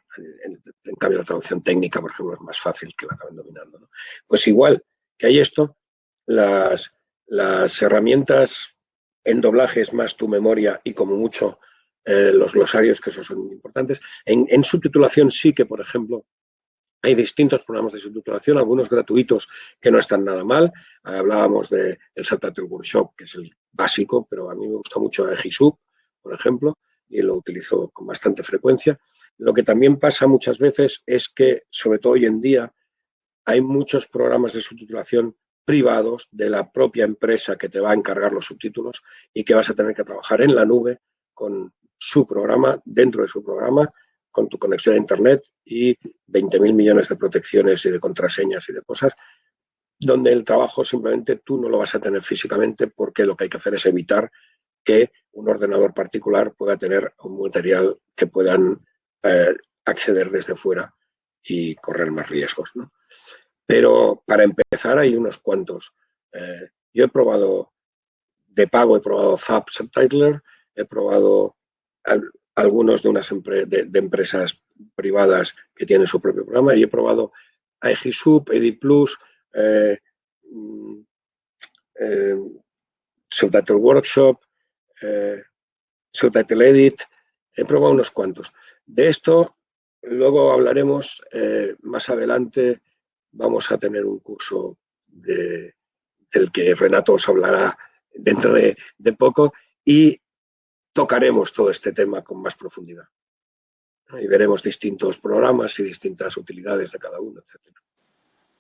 En cambio, la traducción técnica, por ejemplo, es más fácil que la acaben dominando, ¿no? Pues igual que hay esto, las herramientas en doblaje es más tu memoria y como mucho los glosarios, que esos son muy importantes. En subtitulación sí que, por ejemplo, hay distintos programas de subtitulación, algunos gratuitos que no están nada mal. Hablábamos del Subtitle Workshop, que es el básico, pero a mí me gusta mucho Egisub, por ejemplo, y lo utilizo con bastante frecuencia. Lo que también pasa muchas veces es que, sobre todo hoy en día, hay muchos programas de subtitulación privados de la propia empresa que te va a encargar los subtítulos y que vas a tener que trabajar en la nube con su programa, dentro de su programa, con tu conexión a Internet y 20.000 millones de protecciones y de contraseñas y de cosas, donde el trabajo simplemente tú no lo vas a tener físicamente porque lo que hay que hacer es evitar que un ordenador particular pueda tener un material que puedan acceder desde fuera y correr más riesgos, ¿no? Pero para empezar hay unos cuantos. Yo he probado de pago, he probado Zap Subtitler, he probado algunos de unas de empresas privadas que tienen su propio programa y he probado Egisub, EdiPlus, eh, eh, Subtitle Workshop, Subtitle Edit, he probado unos cuantos. De esto luego hablaremos más adelante. Vamos a tener un curso del que Renato os hablará dentro de poco y tocaremos todo este tema con más profundidad. Y veremos distintos programas y distintas utilidades de cada uno, etc.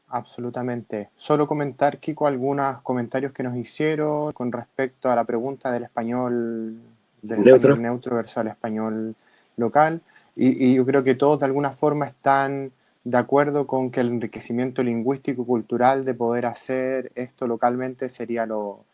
Absolutamente. Solo comentar, Kiko, algunos comentarios que nos hicieron con respecto a la pregunta del Neutro. español neutro versus el español local. Y yo creo que todos de alguna forma están de acuerdo con que el enriquecimiento lingüístico y cultural de poder hacer esto localmente sería lo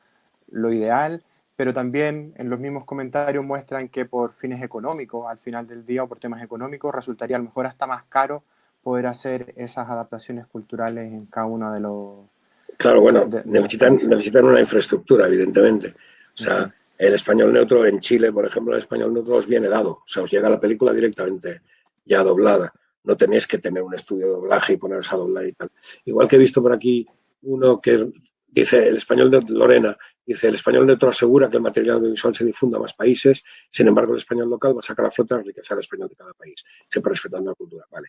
ideal, pero también en los mismos comentarios muestran que por fines económicos, al final del día o por temas económicos, resultaría a lo mejor hasta más caro poder hacer esas adaptaciones culturales en cada uno Claro, bueno, de las traducciones. necesitan una infraestructura, evidentemente. O Uh -huh. sea, el español neutro en Chile, por ejemplo, el español neutro os viene dado. O sea, os llega la película directamente ya doblada. No tenéis que tener un estudio de doblaje y poneros a doblar y tal. Igual que he visto por aquí uno que dice, el español de Lorena, dice, el español neutro asegura que el material audiovisual se difunda a más países, sin embargo, el español local va a sacar a flote la riqueza del español de cada país, siempre respetando la cultura. Vale.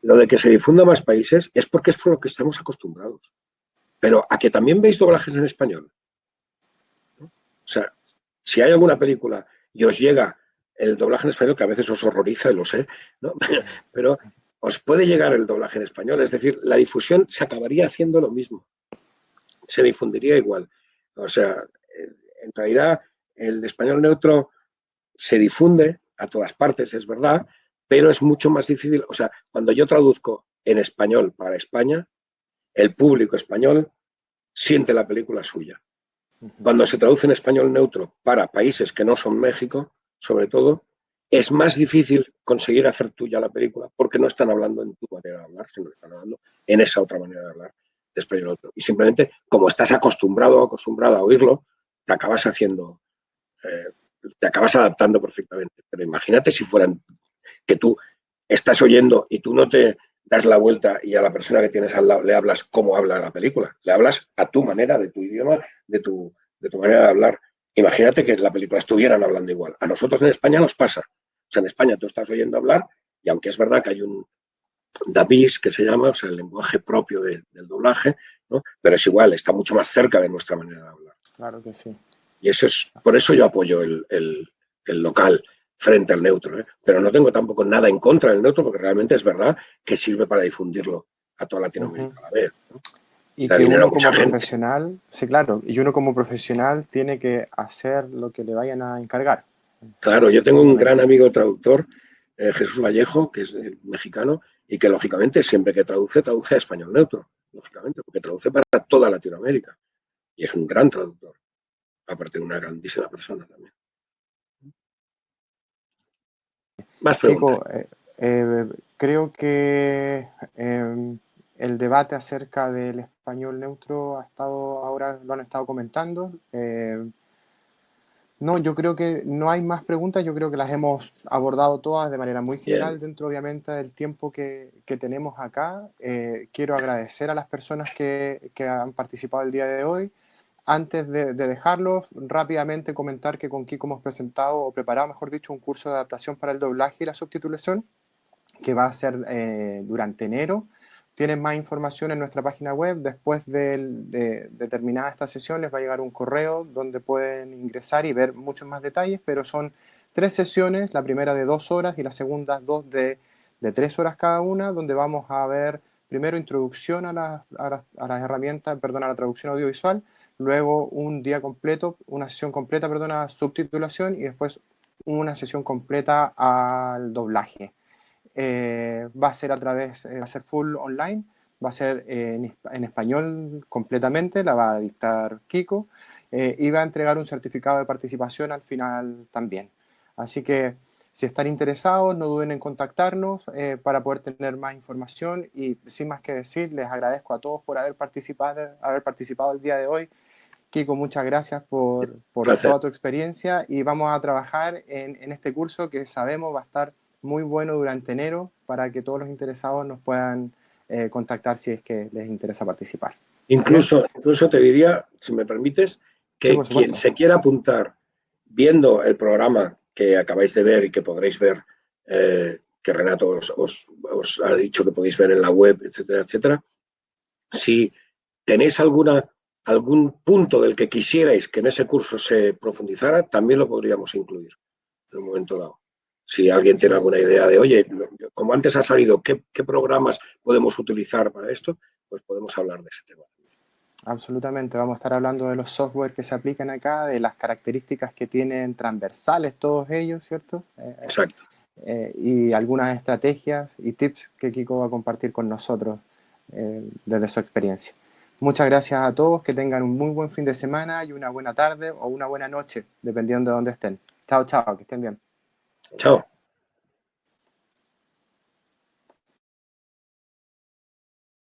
Lo de que se difunda a más países es porque es por lo que estamos acostumbrados. Pero a que también veis doblajes en español, ¿no? O sea, si hay alguna película y os llega el doblaje en español, que a veces os horroriza, lo sé, ¿no? Pero os puede llegar el doblaje en español, es decir, la difusión se acabaría haciendo lo mismo, se difundiría igual. O sea, en realidad el español neutro se difunde a todas partes, es verdad, pero es mucho más difícil. O sea, cuando yo traduzco en español para España, el público español siente la película suya. Cuando se traduce en español neutro para países que no son México, sobre todo, es más difícil conseguir hacer tuya la película porque no están hablando en tu manera de hablar, sino que están hablando en esa otra manera de hablar de español otro. Y simplemente, como estás acostumbrado o acostumbrada a oírlo, te acabas haciendo, eh, te acabas adaptando perfectamente. Pero imagínate si fueran que tú estás oyendo y tú no te das la vuelta y a la persona que tienes al lado le hablas como habla la película, le hablas a tu manera, de tu idioma, de tu manera de hablar. Imagínate que la película estuvieran hablando igual. A nosotros en España nos pasa. O sea, en España tú estás oyendo hablar y aunque es verdad que hay un DABIS que se llama, o sea, el lenguaje propio del doblaje, ¿no? Pero es igual, está mucho más cerca de nuestra manera de hablar. Claro que sí. Y eso es, por eso yo apoyo el local frente al neutro, ¿eh? Pero no tengo tampoco nada en contra del neutro porque realmente es verdad que sirve para difundirlo a toda Latinoamérica a la vez, ¿no? Y Y da que dinero a uno mucha como gente. profesional, sí, claro, y uno como profesional tiene que hacer lo que le vayan a encargar. Claro, yo tengo un gran Obviamente. amigo traductor, Jesús Vallejo, que es mexicano, y que lógicamente siempre que traduce, traduce a español neutro, lógicamente, porque traduce para toda Latinoamérica. Y es un gran traductor, aparte de una grandísima persona también. Más preguntas. Kiko, creo que el debate acerca del español neutro ha estado, ahora lo han estado comentando. No, yo creo que no hay más preguntas, yo creo que las hemos abordado todas de manera muy Bien, general dentro obviamente del tiempo que tenemos acá. Quiero agradecer a las personas que han participado el día de hoy. Antes de dejarlos, rápidamente comentar que con Kiko hemos presentado o preparado, mejor dicho, un curso de adaptación para el doblaje y la subtitulación que va a ser durante enero. Tienen más información en nuestra página web. Después de terminada esta sesión les va a llegar un correo donde pueden ingresar y ver muchos más detalles, pero son 3 sesiones, la primera de 2 horas y la segunda 2 de 3 horas cada una, donde vamos a ver primero introducción a las herramientas, perdón, a la traducción audiovisual, luego un día completo, una sesión completa, perdón, a subtitulación y después una sesión completa al doblaje. Va a ser a través, va a ser full online, va a ser en español completamente, la va a dictar Kiko y va a entregar un certificado de participación al final también. Así que si están interesados, no duden en contactarnos para poder tener más información y sin más que decir, les agradezco a todos por haber participado el día de hoy. Kiko, muchas gracias un por placer. toda tu experiencia y vamos a trabajar en este curso que sabemos va a estar muy bueno durante enero para que todos los interesados nos puedan contactar si es que les interesa participar. ¿Está bien? Incluso te diría, si me permites, Sí, que por quien supuesto. se quiera apuntar viendo el programa que acabáis de ver y que podréis ver, que Renato os ha dicho que podéis ver en la web, etcétera, etcétera, si tenéis algún punto del que quisierais que en ese curso se profundizara, también lo podríamos incluir en un momento dado. Si alguien tiene Sí, alguna idea de, oye, como antes ha salido, ¿qué programas podemos utilizar para esto? Pues podemos hablar de ese tema. absolutamente. Vamos a estar hablando de los software que se aplican acá, de las características que tienen transversales todos ellos, ¿cierto? Exacto. Y algunas estrategias y tips que Kiko va a compartir con nosotros desde su experiencia. Muchas gracias a todos, que tengan un muy buen fin de semana y una buena tarde o una buena noche, dependiendo de dónde estén. Chao, chao, que estén bien. Chao.